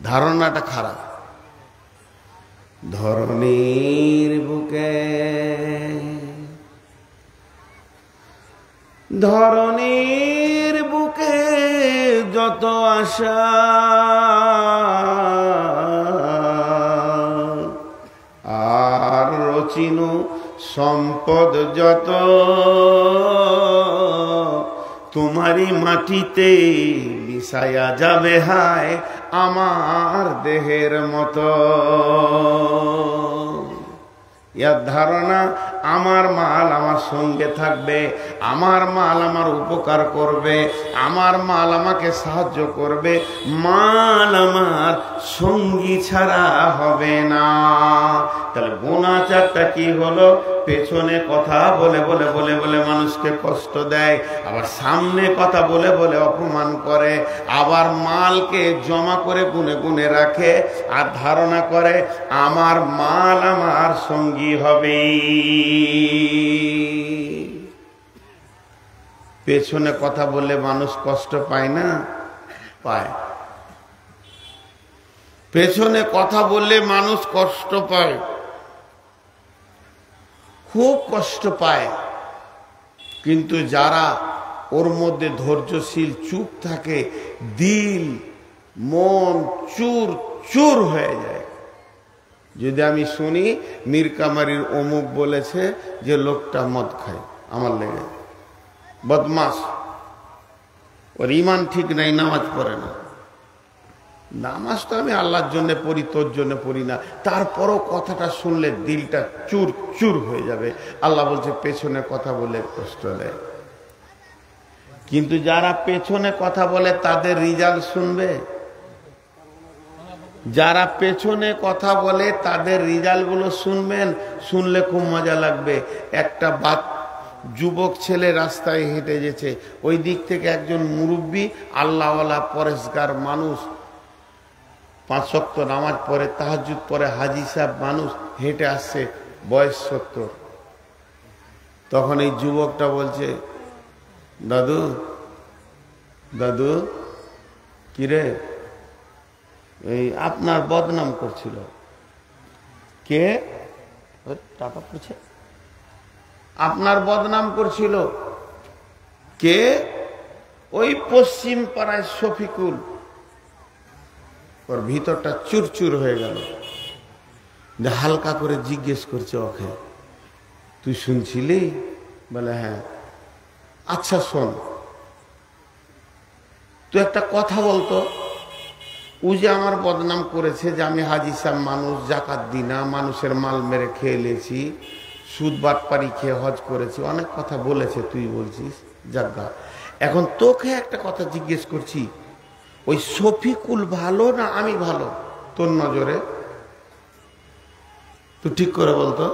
Speaker 1: ধারণাটা খারাপ। ধরণীর বুকে, ধরণীর বুকে যত আশা, আর রচিনু সম্পদ যত, তোমারই মাটিতে মিশায়া যাবে হায় আমার দেহের মতো। ইয়ার ধারণা আমার মাল আমার সঙ্গে থাকবে, আমার মাল আমার উপকার করবে, আমার মাল আমাকে সাহায্য করবে, মাল আমার সঙ্গী ছাড়া হবে না। তাহলে গোনা চারটা কি হলো? পেছনে কথা বলে বলে বলে বলে মানুষকে কষ্ট দেয়, আবার সামনে কথা বলে বলে অপমান করে, আবার মালকে জমা করে গুনে গুনে রাখে, আর ধারণা করে আমার মাল আমার সঙ্গী হবে। পেছনে কথা বলে মানুষ কষ্ট পায় না? পায়। পেছনে কথা বললে মানুষ কষ্ট পায়, খুব কষ্ট পায়। কিন্তু যারা ওর মধ্যে ধৈর্যশীল চুপ থাকে, দিল মন চুর চুর হয়ে যায়। যদি আমি শুনি মীর কামারির অমুক বলেছে যে লোকটা মদ খায়, আমার লেগে বদমাস, ওর ইমান ঠিক নাই, নামাজ পড়ে না। নামাজ তো আমি আল্লাহর জন্য পড়ি, তোর জন্য পড়ি না, তারপরও কথাটা শুনলে দিলটা চুর চুর হয়ে যাবে। আল্লাহ বলছে পেছনে কথা বলে কষ্ট দেয়। কিন্তু যারা পেছনে কথা বলে তাদের রিজাল্ট শুনবে? যারা পেছনে কথা বলে তাদের রিজাল্টগুলো শুনবেন, শুনলে খুব মজা লাগবে। একটা যুবক ছেলে রাস্তায় হেঁটে যেছে, ওই দিক থেকে একজন মুরব্বী আল্লাহওয়ালা পরেশগার মানুষ, 5 ওয়াক্ত নামাজ পড়ে, তাহাজ্জুদ পড়ে, হাজি সাহেব মানুষ হেঁটে আসছে, বয়স 70। তখন এই যুবকটা বলছে, দাদু দাদু, কিরে, এই আপনার বদনাম করছিল। কে? টাকা পড়ছে। আপনার বদনাম করছিল কে? ওই পশ্চিম পাড়ায় শফিকুল। ওর ভিতরটা চুরচুর হয়ে গেল। হালকা করে জিজ্ঞেস করছে ওকে, তুই শুনছিলি? বলে হ্যাঁ। আচ্ছা শোন, তুই একটা কথা বলতো, ও যে আমার বদনাম করেছে যে আমি হাজি সাহেব মানুষ, জাকাত দিই না, মানুষের মাল মেরে খেয়ে লেছি, সুদ বাটপারি খেয়ে হজ করেছি, অনেক কথা বলেছে, তুই বলছিস জাগা। এখন তোকে একটা কথা জিজ্ঞেস করছি, ওই শফিকুল ভালো না আমি ভালো তোর নজরে? তুই ঠিক করে বলতো।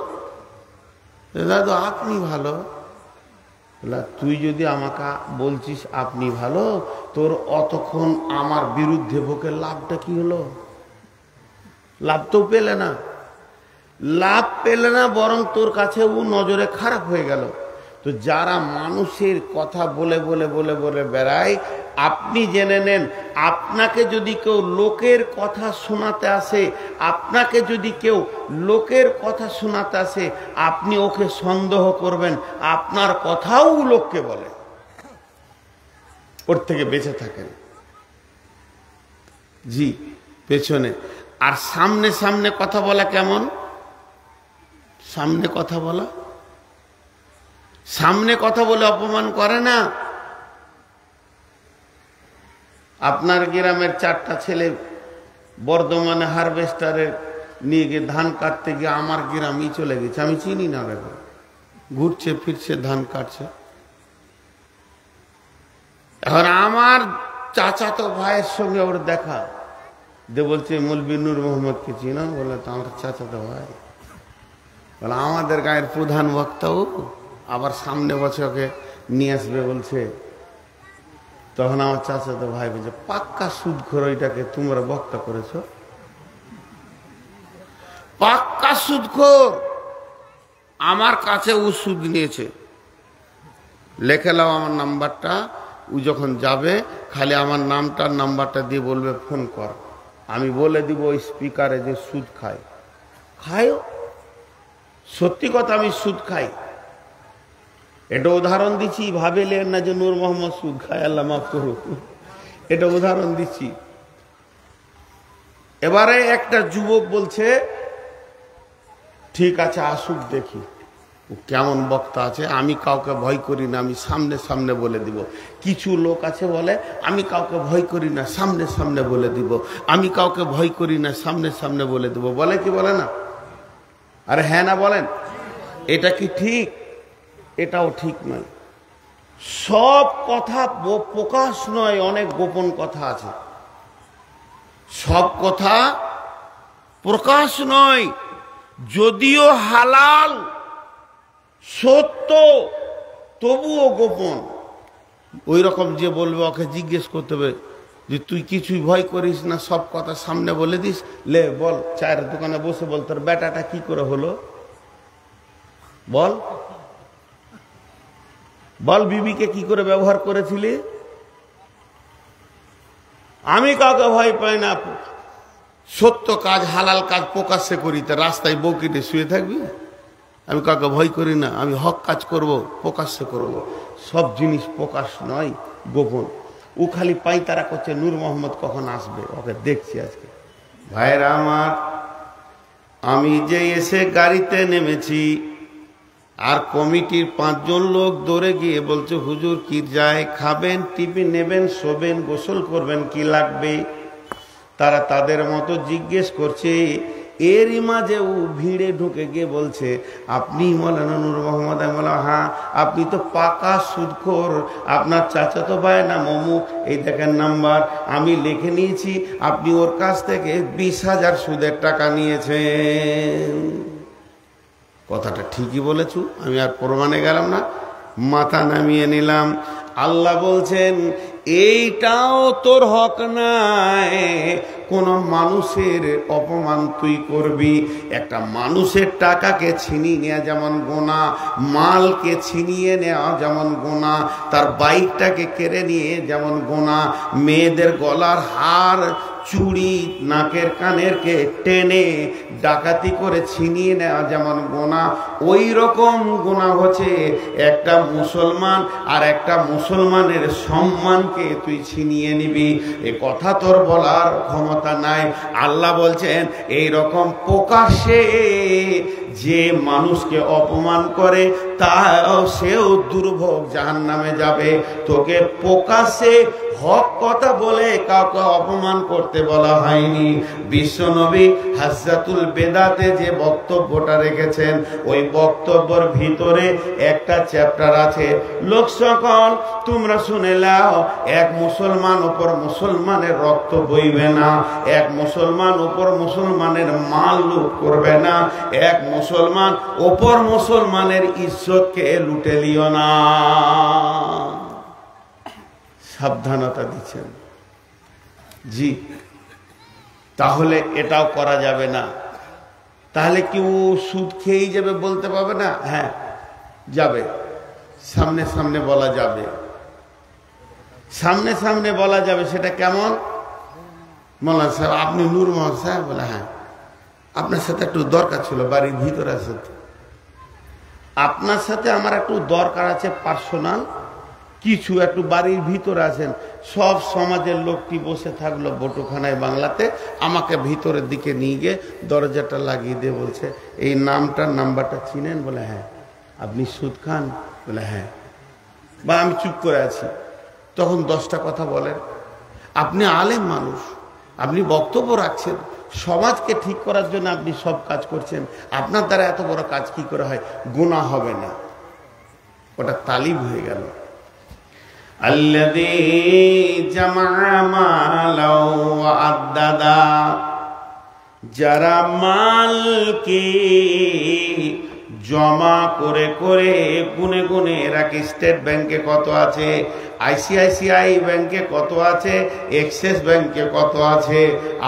Speaker 1: দাদু আপনি ভালো। তুই যদি আমাকে বলছিস আপনি ভালো, তোর অতক্ষণ আমার বিরুদ্ধে ভোকে লাভটা কি হলো? লাভ তো পেলে না, লাভ পেলে না, বরং তোর কাছে ও নজরে খারাপ হয়ে গেল। তো যারা মানুষের কথা বলে বলে বলে বলে বেড়ায়, আপনি জেনে নেন, আপনাকে যদি কেউ লোকের কথা শোনাতে আসে, আপনাকে যদি কেউ লোকের কথা শোনাতে আসে, আপনি ওকে সন্দেহ করবেন, আপনার কথাও লোককে বলে, ওর থেকে বেঁচে থাকেন। জি, পেছনে। আর সামনে সামনে কথা বলা কেমন? সামনে কথা বলা, সামনে কথা বলে অপমান করে না। আপনার গ্রামের 4টা ছেলে বর্ধমানে হারভেস্টারে নিয়ে গিয়ে ধান কাটতে গিয়ে আমার গ্রামই চলে গেছে, আমি চিনি না, দেখো ঘুরছে ফিরছে ধান কাটছে। এখন আমার চাচাতো ভাইয়ের সঙ্গে ওর দেখা দে, বলছে মৌলভী নূর মোহাম্মদকে চিনো? বলে তো আমার চাচাতো ভাই। বলে আমাদের গায়ের প্রধান বক্তাও, আবার সামনে বছর ওকে নিয়ে আসবে বলছে। তখন আমার চাচাতো ভাই বলছে, পাক্কা সুদখোর, ওইটাকে তোমরা বক্তা করেছো? পাক্কা সুদখোর, আমার কাছে ও সুদ নিয়েছে, লেখে নাও আমার নাম্বারটা। ও যখন যাবে খালি আমার নামটা নাম্বারটা দিয়ে বলবে ফোন কর, আমি বলে দিব ওই স্পিকারে যে সুদ খায়। খায়ও, সত্যি কথা, আমি সুদ খাই। এটা উদাহরণ দিচ্ছি, ভাবিলেন না যে নূর মোহাম্মদ সুদ খায়, আল্লাহ মাফ করুক, এটা উদাহরণ দিচ্ছি। এবারে একটা যুবক বলছে ঠিক আছে আসুক দেখি ও কেমন বক্তা আছে, আমি কাউকে ভয় করি না, আমি সামনে সামনে বলে দিব। কিছু লোক আছে বলে আমি কাউকে ভয় করি না, সামনে সামনে বলে দিব, আমি কাউকে ভয় করি না, সামনে সামনে বলে দিব। বলে কি বলে না? আর হ্যাঁ না বলেন? এটা কি ঠিক? এটাও ঠিক নয়। সব কথা প্রকাশ নয়, অনেক গোপন কথা আছে। সব কথা প্রকাশ নয়, যদিও হালাল সত্য তবুও গোপন। ওই রকম যে বলবে ওকে জিজ্ঞেস করতে হবে যে তুই কিছুই ভয় করিস না, সব কথা সামনে বলে দিস। লে বল, চায়ের দোকানে বসে বল তোর বেটাটা কি করে হলো, বল বল বিবিকে কি করে ব্যবহার করেছিলি। আমি কাউকে ভয় পাই না, সত্য কাজ হালাল কাজ প্রকাশ্যে করি। তা রাস্তায় বউকিটে শুয়ে থাকবি? আমি কাউকে ভয় করি না, আমি হক কাজ করব, প্রকাশ্যে করব। সব জিনিস প্রকাশ নয়, গোপন। ও খালি পাইতারা করছে নূর মোহাম্মদ কখন আসবে, ওকে দেখছি আজকে। ভাইরা আমার, আমি যে এসে গাড়িতে নেমেছি আর কমিটির 5 জন লোক দৌড়ে গিয়ে বলছে হুজুর কি যায়, খাবেন, টিফিন নেবেন, শোবেন, গোসল করবেন, কি লাগবে। তারা তাদের মতো জিজ্ঞেস করছে। এরই মাঝে ও ভিড়ে ঢুকে গিয়ে বলছে আপনি মৌলানা নূর মোহাম্মদ? আমি বললাম হ্যাঁ। আপনি তো পাকা সুদখোর, আপনার চাচাতো ভাই নাম অমুক, এই দেখেন নাম্বার, আমি লিখে নিয়েছি, আপনি ওর কাছ থেকে 20,000 সুদের টাকা নিয়েছেন। কথাটা ঠিকই বলেছ, আমি আর প্রমাণে গেলাম না, মাথা নামিয়ে নিলাম। আল্লাহ বলছেন এইটাও তোর হক নাই, কোন মানুষের অপমান তুই করবি। একটা মানুষের টাকাকে ছিনিয়ে নেওয়া যেমন গোনা, মালকে ছিনিয়ে নেওয়া যেমন গোনা, তার বাইকটাকে কেড়ে নিয়ে যেমন গোনা, মেয়েদের গলার হার, চুড়ি, নাকের কানেরকে টেনে ডাকাতি করে ছিনিয়ে নেওয়া যেমন গোনা, ওই রকম গোনা হচ্ছে একটা মুসলমান আর একটা মুসলমানের সম্মানকে তুই ছিনিয়ে নিবি। এ কথা তোর বলার ক্ষমতা নাই। আল্লাহ বলছেন এই রকম প্রকাশ্যে যে মানুষকে অপমান করে তা সেও দুর্ভোগ জাহান্নামে যাবে। তোকে প্রকাশ্যে হক কথা বলে কাউকে অপমান করতে বলা হয়নি। বিশ্বনবী হাজ্জাতুল বেদাতে যে বক্তব্যটা রেখেছেন, ওই বক্তব্যের ভিতরে একটা চ্যাপ্টার আছে, লোক সকল তোমরা শুনে নাও, এক মুসলমান উপর মুসলমানের রক্ত বইবে না, এক মুসলমান উপর মুসলমানের মাল লুট করবে না, এক মুসলমান উপর মুসলমানের ইজ্জতকে লুটে লিও না। সাবধানতা দিচ্ছেন। জি, তাহলে এটাও করা যাবে না। তাহলে কেউ সুদ খেয়েই যাবে বলতে পারবে না? হ্যাঁ যাবে, সামনে সামনে বলা যাবে, সামনে সামনে বলা যাবে। সেটা কেমন? মোল্লানা সাহেব আপনি নূর মোহাম্মদ সাহেব? বলে হ্যাঁ, আপনার সাথে একটু দরকার ছিল, বাড়ির ভিতরে আছে, আপনার সাথে আমার একটু দরকার আছে, পার্সোনাল কিছু, একটু বাড়ির ভিতরে আছেন। সব সমাজের লোকটি বসে থাকলো বটুখানায় বাংলাতে, আমাকে ভিতরের দিকে নিয়ে গিয়ে দরজাটা লাগিয়ে দিয়ে বলছে এই নাম্বারটা চিনেন? বলে হ্যাঁ। আপনি সুদ খান? বলে হ্যাঁ। বা আমি চুপ করে আছি। তখন 10টা কথা বলেন। আপনি আলেম মানুষ, আপনি বক্তব্য রাখছেন, সমাজকে ঠিক করার জন্য আপনি সব কাজ করছেন, আপনার দ্বারা এত বড় কাজ কি করে হয়? গুনাহ হবে না। ওটা তালিব হয়ে গেল। আল্লাযী জামা মালাও ওয়া আদ্দাদা, যারা মালকে জমা করে করে গুনে গুনে রাখে। স্টেট ব্যাংকে কত আছে, আইসিআইসিআই ব্যাংকে কত আছে, এক্সিস ব্যাংকে কত আছে,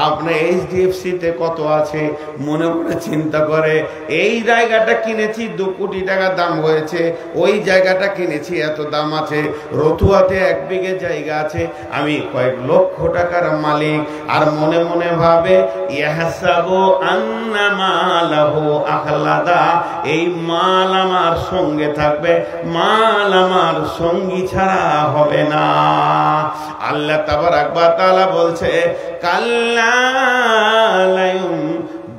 Speaker 1: আপনার এইচডিএফসিতে কত আছে, মনে মনে চিন্তা করে এই জায়গাটা কিনেছি 2 কোটি টাকা দাম হয়েছে, ওই জায়গাটা কিনেছি এত দাম আছে, রতুয়াতে 1 বিঘে জায়গা আছে, আমি কয়েক লক্ষ টাকার মালিক। আর মনে মনে ভাবে ইয়াহসাবু আন্না মালাহু আখলাদা, এই মাল আমার সঙ্গে থাকবে, মাল আমার সঙ্গী ছাড়া হবে না। আল্লাহ তাবারাক ওয়া তাআলা বলছে কাল্লা লায়ুম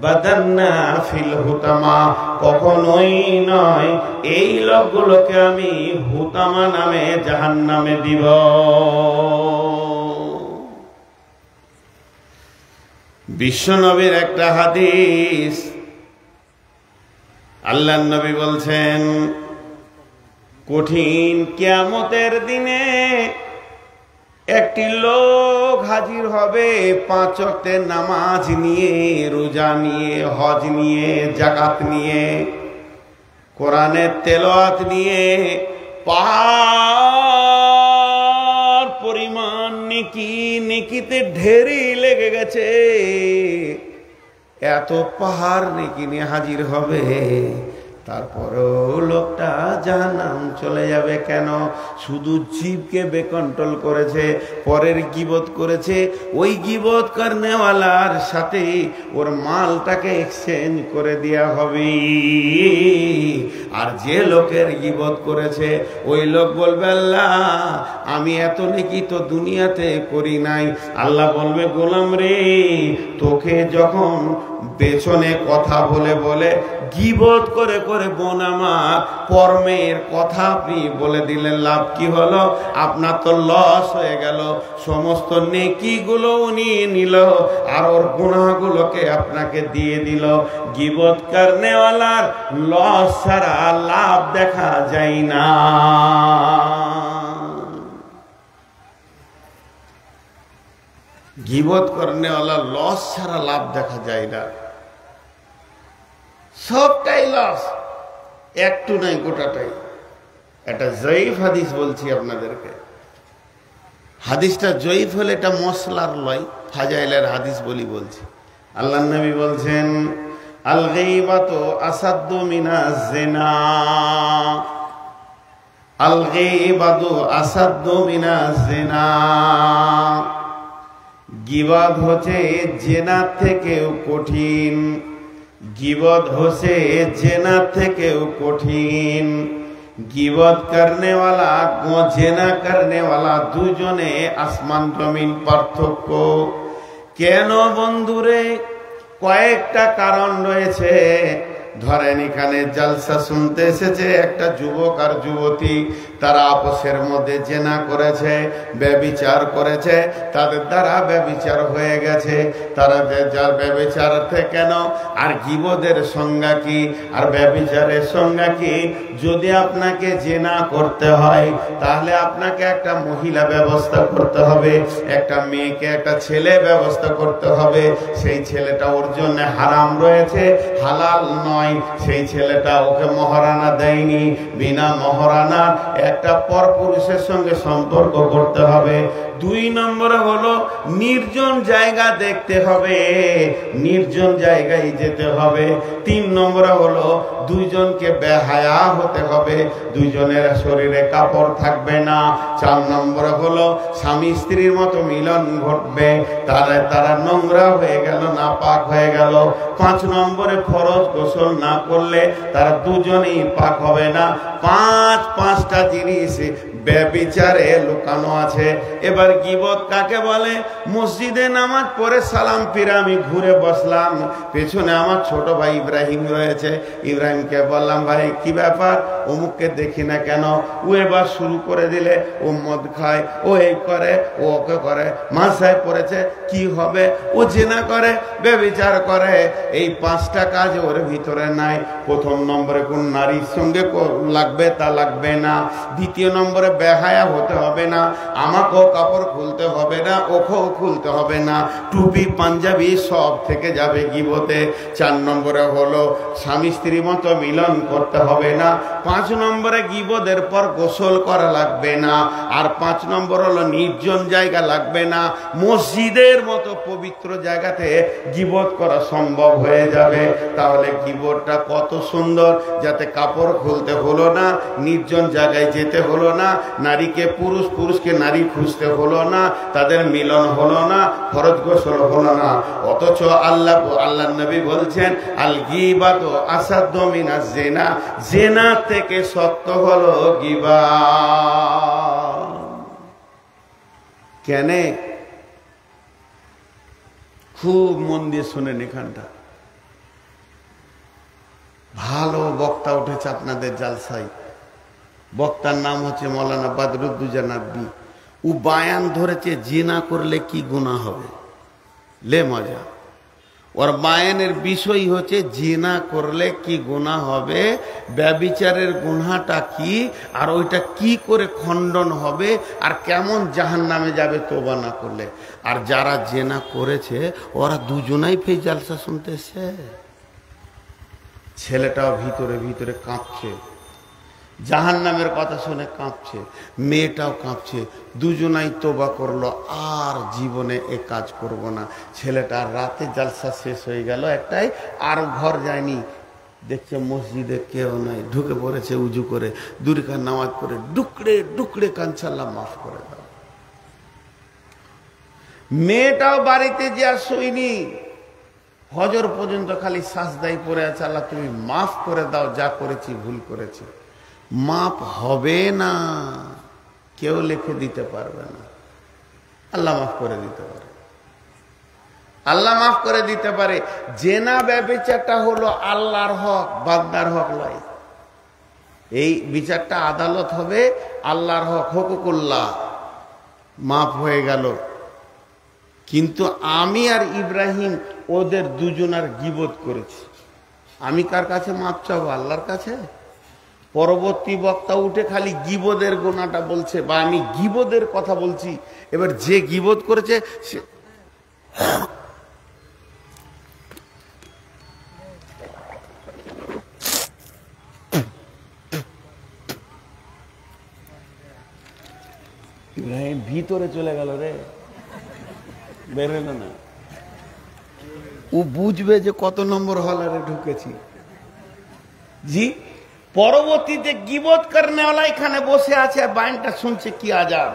Speaker 1: বাদান্না ফিল হুতামা, কখনোই নয়, এই লোকগুলোকে আমি হুতামা নামে জাহান্নামে দিব। বিশ্বনবীর একটা হাদিস, আল্লাহর নবী বলছেন কঠিন কিয়ামতের দিনে একটি লোক হাজির হবে 5 ওয়াক্তের নামাজ নিয়ে, রোজা নিয়ে, হজ নিয়ে, যাকাত নিয়ে, কোরআনের তেলাওয়াত নিয়ে, পাহাড় পরিমাণ নেকিতে ঢেরি লেগে গেছে, এত পাহাড় নেকি নিয়ে হাজির হবে। তারপরেও লোকটা জাহান্নাম চলে যাবে। কেন? শুধু জীবকে বেকন্ট্রোল করেছে, পরের গীবত করেছে। ওই গীবত করনেওয়ালার সাথে ওর মালটাকে এক্সচেঞ্জ করে দেয়া হবে। আর যে লোকের গীবত করেছে ওই লোক বলবে আল্লাহ আমি এত নেকি তো দুনিয়াতে করি নাই। আল্লাহ বলবে গোলাম রে, তোকে যখন পেছনে কথা বলে বলে গীবত করে করে বোন আমার পরমের কথা আপনি বলে দিলেন, লাভ কি হলো? আপনার তো লস হয়ে গেল। সমস্ত নেকিগুলো উনি নিল আর ওর গুনাহগুলোকে আপনাকে দিয়ে দিল। গীবত করনেওয়ালার লস ছাড়া লাভ দেখা যায় না। গীবত করনেওয়ালার লস ছাড়া লাভ দেখা যায় না। সবটাই লস, একটু নাই, গোটাটাই। এটা জয়ীফ হাদিস বলছি আপনাদেরকে। হাদিসটা জয়ীফ হলে এটা মশলার লয়, ফাজাইলের হাদিস বলছি। আল্লাহর নবী বলছেন আল গীবাতু আসাদ্দু মিনাজ জিনা, আল গীবাতু আসাদ্দু মিনাজ জিনা। গীবত হচ্ছে জিনার থেকেও কঠিন, গীবত হচ্ছে জেনা থেকেও কঠিন। গীবত করনেওয়ালা ও জেনা করনেওয়ালা দুজনে আসমান জমিন পার্থক্য। কেন বন্ধুরে? কয়েকটা কারণ রয়েছে। ধরেন এখানে জলসা শুনতে এসেছে একটা যুবক আর যুবতী, তারা আপসের মধ্যে জেনা করেছে, ব্যভিচার করেছে, তাদের দ্বারা ব্যভিচার হয়ে গেছে। তারা যার ব্যভিচার কেন? আর গীবতের সংজ্ঞা কি আর ব্যভিচারের সংজ্ঞা কি? যদি আপনাকে জেনা করতে হয় তাহলে আপনাকে একটা মহিলা ব্যবস্থা করতে হবে, একটা মেয়েকে একটা ছেলে ব্যবস্থা করতে হবে। সেই ছেলেটা ওর জন্য হারাম রয়েছে, হালাল নয়। সেই ছেলেটা ওকে মহারানা দেয়নি, বিনা মহারানা একটা পরপুরুষের সঙ্গে সম্পর্ক করতে হবে। 2 নম্বরে হলো নির্জন জায়গা দেখতে হবে, নির্জন জায়গায় যেতে হবে। 3 নম্বরে হলো দুইজনকে বেহায়া হতে হবে, দুইজনের শরীরে কাপড় থাকবে না। 4 নম্বরে হলো স্বামী স্ত্রীর মতো মিলন ঘটবে, তারা নোংরা হয়ে গেল, নাপাক হয়ে গেল। 5 নম্বরে ফরজ গোসল না করলে তারা দুজনেই পাক হবে না। 5টা জিনিস ব্যভিচারে লুকানো আছে। এবার গীবত কাকে বলে? মসজিদে নামাজ পড়ে সালাম ফিরে আমি ঘুরে বসলাম, পেছনে আমার ছোট ভাই ইব্রাহিম রয়েছে, ইব্রাহিমকে বললাম ভাই কি ব্যাপার, অমুককে দেখি না কেন? ও এবার শুরু করে দিলে ও মদ খায়, ও এই করে, ও ওকে করে, মাসায় পড়েছে, কি হবে? ও জেনা করে, ব্যভিচার করে। এই 5টা কাজ ওর ভিতরে নাই। 1 নম্বরে কোন নারীর সঙ্গে লাগবে তা লাগবে না। 2 নম্বরে বেহায়া হতে হবে না, আমাকেও কাপড় খুলতে হবে না, ওকেও খুলতে হবে না, টুপি পাঞ্জাবি সব থেকে যাবে গীবতে। 4 নম্বরে হলো স্বামী স্ত্রীর মতো মিলন করতে হবে না। 5 নম্বরে গীবতের পর গোসল করা লাগবে না। আর 5 নম্বর হলো নির্জন জায়গা লাগবে না। মসজিদের মতো পবিত্র জায়গাতে গীবত করা সম্ভব হয়ে যাবে। তাহলে গীবতটা কত সুন্দর, যাতে কাপড় খুলতে হলো না, নির্জন জায়গায় যেতে হলো না, নারীকে পুরুষ, পুরুষকে নারী খুঁজতে হলো না, তাদের মিলন হলো না, ফরজ গোসল হলো না। অথচ আল্লাহ নবী বলছেন আল গীবাতু আসাদ্দু মিনাজ জিনা, জিনা থেকে সত্য হলো গীবত। কেন? খুব মন দিয়ে শুনেন, এখানটা ভালো বক্তা উঠেছে আপনাদের জালসায়। বক্তার নাম হচ্ছে মৌলানা বদরুদ্দোজা নবী। ও বায়ান ধরেছে জিনা করলে কি গুনাহ হবে, লে মজা। ও ওর বায়ানের বিষয় হচ্ছে জিনা করলে কি গুনাহ হবে, ব্যভিচারের গুনাহটা কি, আর ওইটা কি করে খণ্ডন হবে, আর কেমন জাহান্নামে যাবে তওবা না করলে। আর যারা জিনা করেছে ওরা দুজনাই ফের জালসা শুনতেছে। ছেলেটাও ভিতরে ভিতরে কাঁপছে, জাহান্নামের কথা শুনে কাঁপছে, মেয়েটাও কাঁপছে, দুজনাই তওবা করলো আর জীবনে এ কাজ করব না। ছেলেটা রাতে জালসা শেষ হয়ে গেল একটাই, আর ঘর যায়নি, দেখছে মসজিদে কেউ নাই, ঢুকে পড়েছে উজু করে, দুরিকার নামাজ পড়ে ডুকরে ডুকরে কাঁদছে, আল্লাহ মাফ করে দাও। মেয়েটাও বাড়িতে যে আর শোয়নি, ফজর পর্যন্ত খালি সাজদাই পড়ে আছে, আল্লাহ তুমি মাফ করে দাও, যা করেছি ভুল করেছি। মাপ হবে না, কেউ লিখে দিতে পারবে না, আল্লাহ মাফ করে দিতে পারে, আল্লাহ মাফ করে দিতে পারে। জেনা ব্যভিচারটা হলো আল্লাহর হক, বান্দার হক নয়। এই বিচারটা আদালত হবে আল্লাহর হক, হুকুকুল্লাহ, মাফ হয়ে গেল। কিন্তু আমি আর ইব্রাহিম ওদের দুজনার গীবত করেছি, আমি কার কাছে মাপ চাবো? আল্লাহর কাছে। পরবর্তী বক্তা উঠে খালি গীবতের গুনাহটা বলছে, বা আমি গীবতের কথা বলছি। এবার যে গীবত করেছে সে ইব্রাহিম ভিতরে চলে গেল রে, বেরোলো না। ও বুঝবে যে কত নম্বর হলারে ঢুকেছি। জি, পরবর্তীতে গীবত করনেওয়ালা এখানে বসে আছে, বাইনটা শুনছে কি আজাব।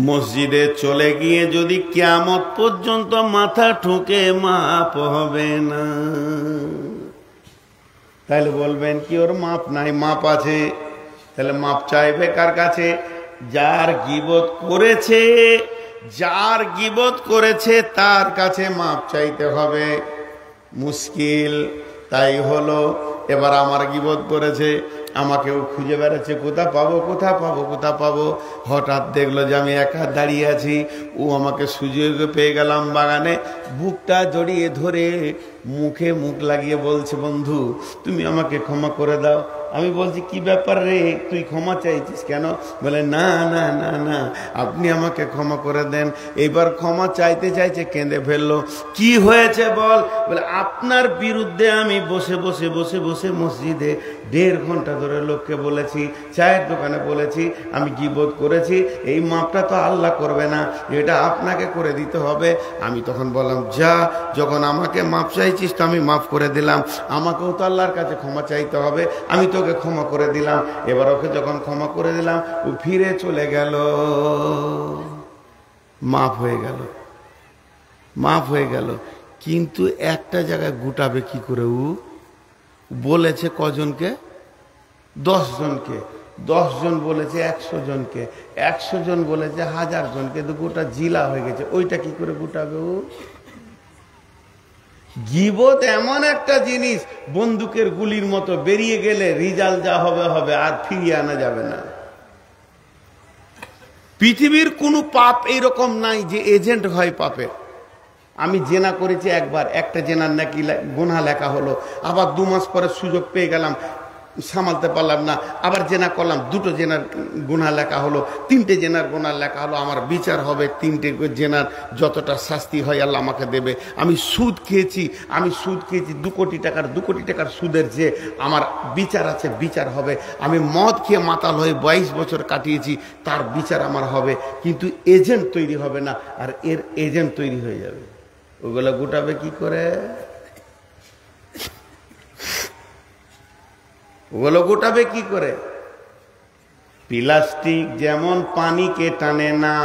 Speaker 1: মসজিদে চলে গিয়ে যদি কিয়ামত পর্যন্ত মাথা ঠুকে মাপ হবে না, তাহলে বলবেন কি ওর মাপ নাই? মাপ আছে। তাহলে মাপ চাইবে কার কাছে? যার গীবত করেছে, যার গীবত করেছে তার কাছে মাপ চাইতে হবে। মুশকিল তাই হলো, এবার আমার গীবত করেছে, আমাকেও খুঁজে বেড়াচ্ছে, কোথা পাবো কোথা পাবো কোথা পাবো। হঠাৎ দেখলো যে আমি একা দাঁড়িয়ে আছি, ও আমাকে সুযোগ পেয়ে গেলাম বাগানে, বুকটা জড়িয়ে ধরে মুখে মুখ লাগিয়ে বলছে, বন্ধু তুমি আমাকে ক্ষমা করে দাও। আমি বলছি কি ব্যাপার রে, তুই ক্ষমা চাইছিস কেন? বলে না না না না, আপনি আমাকে ক্ষমা করে দেন। এইবার ক্ষমা চাইতে চাইছে কেঁদে ফেললো। কি হয়েছে বল? বলে আপনার বিরুদ্ধে আমি বসে বসে বসে বসে মসজিদে 1.5 ঘন্টা ধরে লোককে বলেছি, চায়ের দোকানে বলেছি আমি গীবত করেছি, এই মাপটা তো আল্লাহ করবে না, এটা আপনাকে করে দিতে হবে। আমি তখন বললাম, যা, যখন আমাকে মাপ চাইছিস তো আমি মাফ করে দিলাম, আমাকেও তো আল্লাহর কাছে ক্ষমা চাইতে হবে, আমি তোকে ক্ষমা করে দিলাম। এবার ওকে যখন ক্ষমা করে দিলাম, ও ফিরে চলে গেল, মাফ হয়ে গেল, মাফ হয়ে গেল। কিন্তু একটা জায়গায় গুটাবে কি করে? ও বলেছে কজনকে? 10 জনকে। 10 জন বলেছে 100 জনকে, 100 জন বলেছে 1000 জনকে, তো গোটা জিলা হয়ে গেছে। ওইটা কি করে গুটাবে ও? গীবত এমন একটা জিনিস, বন্দুকের গুলির মতো, বেরিয়ে গেলে রিজাল্ট যা হবে হবে, আর ফিরিয়ে আনা যাবে না। পৃথিবীর কোনো পাপ এইরকম নাই যে এজেন্ট হয় পাপের। আমি জেনা করেছি একবার, একটা জেনার নাকি গুনাহ লেখা হলো, আবার 2 মাস পরে সুযোগ পেয়ে গেলাম, সামালতে পারলাম না, আবার জেনা করলাম, 2টো জেনার গুনাহ লেখা হলো, 3টে জেনার গুনাহ লেখা হলো, আমার বিচার হবে, 3টে জেনার যতটা শাস্তি হয় আল্লাহ আমাকে দেবে। আমি সুদ খেয়েছি, 2 কোটি টাকার সুদের যে আমার বিচার আছে, বিচার হবে। আমি মদ খেয়ে মাতাল হয়ে 22 বছর কাটিয়েছি, তার বিচার আমার হবে। কিন্তু এজেন্ট তৈরি হবে না, আর এর এজেন্ট তৈরি হয়ে যাবে। ওগুলো গোটাবে কি করে? ওগুলো গোটাবে কি করে? প্লাস্টিক যেমন পানিকে টানে না,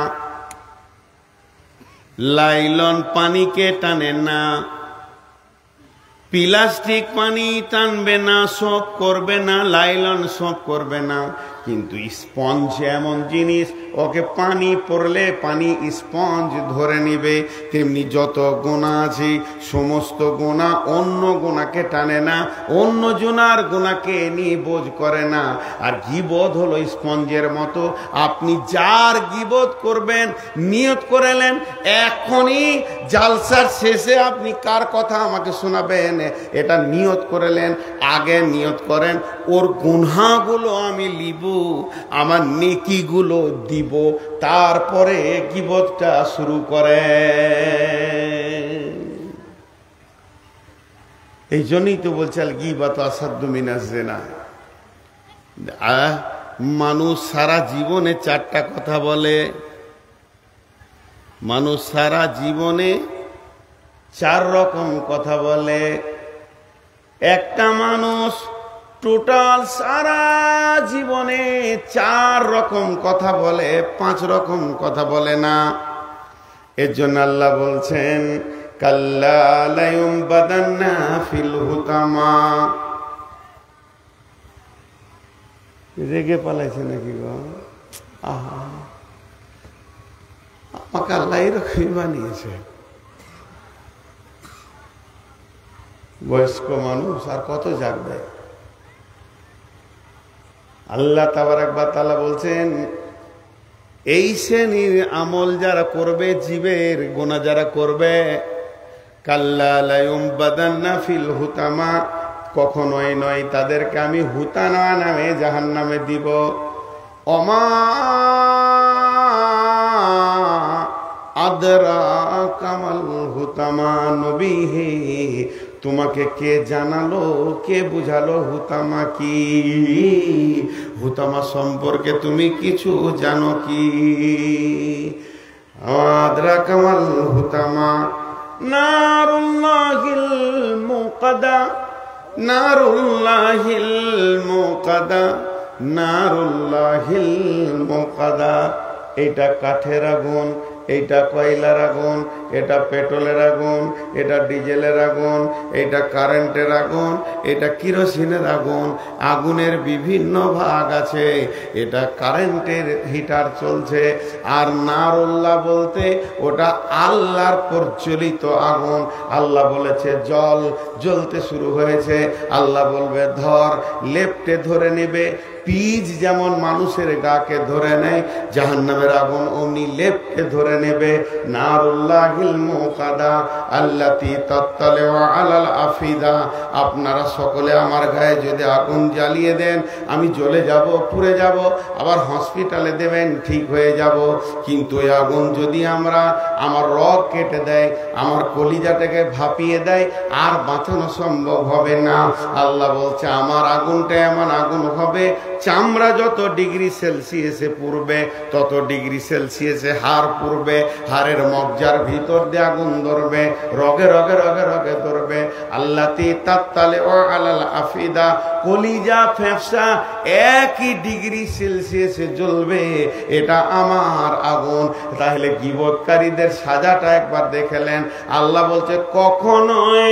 Speaker 1: লাইলন পানিকে টানে না। প্লাস্টিক পানি টানবে না, শক করবে না, লাইলন শক করবে না। কিন্তু স্পঞ্জ এমন জিনিস, ওকে পানি পড়লে পানি স্পঞ্জ ধরে নিবে। তেমনি যত গুনাহ আছে সমস্ত গুনাহ অন্য গুনাহকে টানে না, অন্য জনার গুনাহকে নিয়ে বোঝ করে না। আর গীবত হলো স্পঞ্জের মতো। আপনি যার গীবত করবেন নিয়ত করেলেন, এখনই জালসার শেষে আপনি কার কথা আমাকে শোনাবেন এটা নিয়ত করেলেন, আগে নিয়ত করেন ওর গুনাহগুলো আমি লিব, আমার নেকিগুলো দিব, তারপরে গীবতটা শুরু করে। এই জন্যই তো বলছে আল গীবাত আসাদ্দু মিনাজ জিনা। মানুষ সারা জীবনে 4টা কথা বলে, মানুষ সারা জীবনে 4 রকম কথা বলে। একটা মানুষ টোটাল সারা জীবনে 4 রকম কথা বলে, 5 রকম কথা বলে না। এর জন্য আল্লাহ বলছেন কাল্লা লায়ুমবাদান্না ফিল হুতামা। রেগে পালাইছে নাকি গো? আহা, আমাকে আল্লাহ এরকমই বানিয়েছে। বয়স্ক মানুষ আর কত জাগবে? আল্লাহ তাবারাক ওয়া তাআলা বলছেন এই শ্রেণীর আমল যারা করবে, জীবের গুনাহ যারা করবে, কাল্লা লায়ুমবাদান্না ফিল হুতামা, কখনোই নয় তাদেরকে আমি হুতামা নামে জাহান্নামে দিব। অমা আদরাকা মাল হুতামা, নবী হে তোমাকে কে জানালো, কে বুঝালো হুতামা কি? হুতামা সম্পর্কে তুমি কিছু জানো কি? আদরাকা মাল হুতামা নারুল্লাহিল মুকাদা, নারুল্লাহিল মুকাদা, নারুল্লাহিল মুকাদা। এইটা কাঠের আগুন, এইটা কয়লার আগুন, এটা পেট্রোলের আগুন, এটা ডিজেলের আগুন, এটা কারেন্টের আগুন, এটা কিরোসিনের আগুন। আগুনের বিভিন্ন ভাগ আছে। এটা কারেন্টের হিটার চলছে। আর নারুল্লাহ বলতে ওটা আল্লাহর প্রজ্বলিত আগুন। আল্লাহ বলেছে জল জ্বলতে শুরু হয়েছে, আল্লাহ বলবে ধর, লেপ্টে ধরে নেবে। পিজ যেমন মানুষের গাকে ধরে নেয়, জাহান্নামের আগুন অমনি লেপকে ধরে নেবে। নারুল্লাহিল মুকাদা আল্লাতী তাত্তালিউ আলাল আফিদা। আপনারা সকলে আমার গায়ে যদি আগুন জ্বালিয়ে দেন, আমি জ্বলে যাব, পুড়ে যাব, আবার হসপিটালে দেবেন, ঠিক হয়ে যাব। কিন্তু এই আগুন যদি আমার রগ কেটে দেয়, আমার কলিজাটাকে ভাপিয়ে দেয়, আর বাঁচানো সম্ভব হবে না। আল্লাহ বলছে আমার আগুনটা এমন আগুন হবে, চামড়া যত ডিগ্রি সেলসিয়াসে পুড়বে, তত ডিগ্রি সেলসিয়াসে হাড় পুড়বে, হাড়ের মজ্জার ভিতর দিয়ে আগুন ধরবে, রগে রগে রগে রগে ধরবে। আল্লাতী তাত্তালিউ আলাল আফিদা, কলিজা ফেফসা একই ডিগ্রি সেলসিয়াসে জ্বলবে। এটা আমার আগুন। তাহলে গীবতকারীদের সাজাটা একবার দেখলেন। আল্লাহ বলছে কখনোই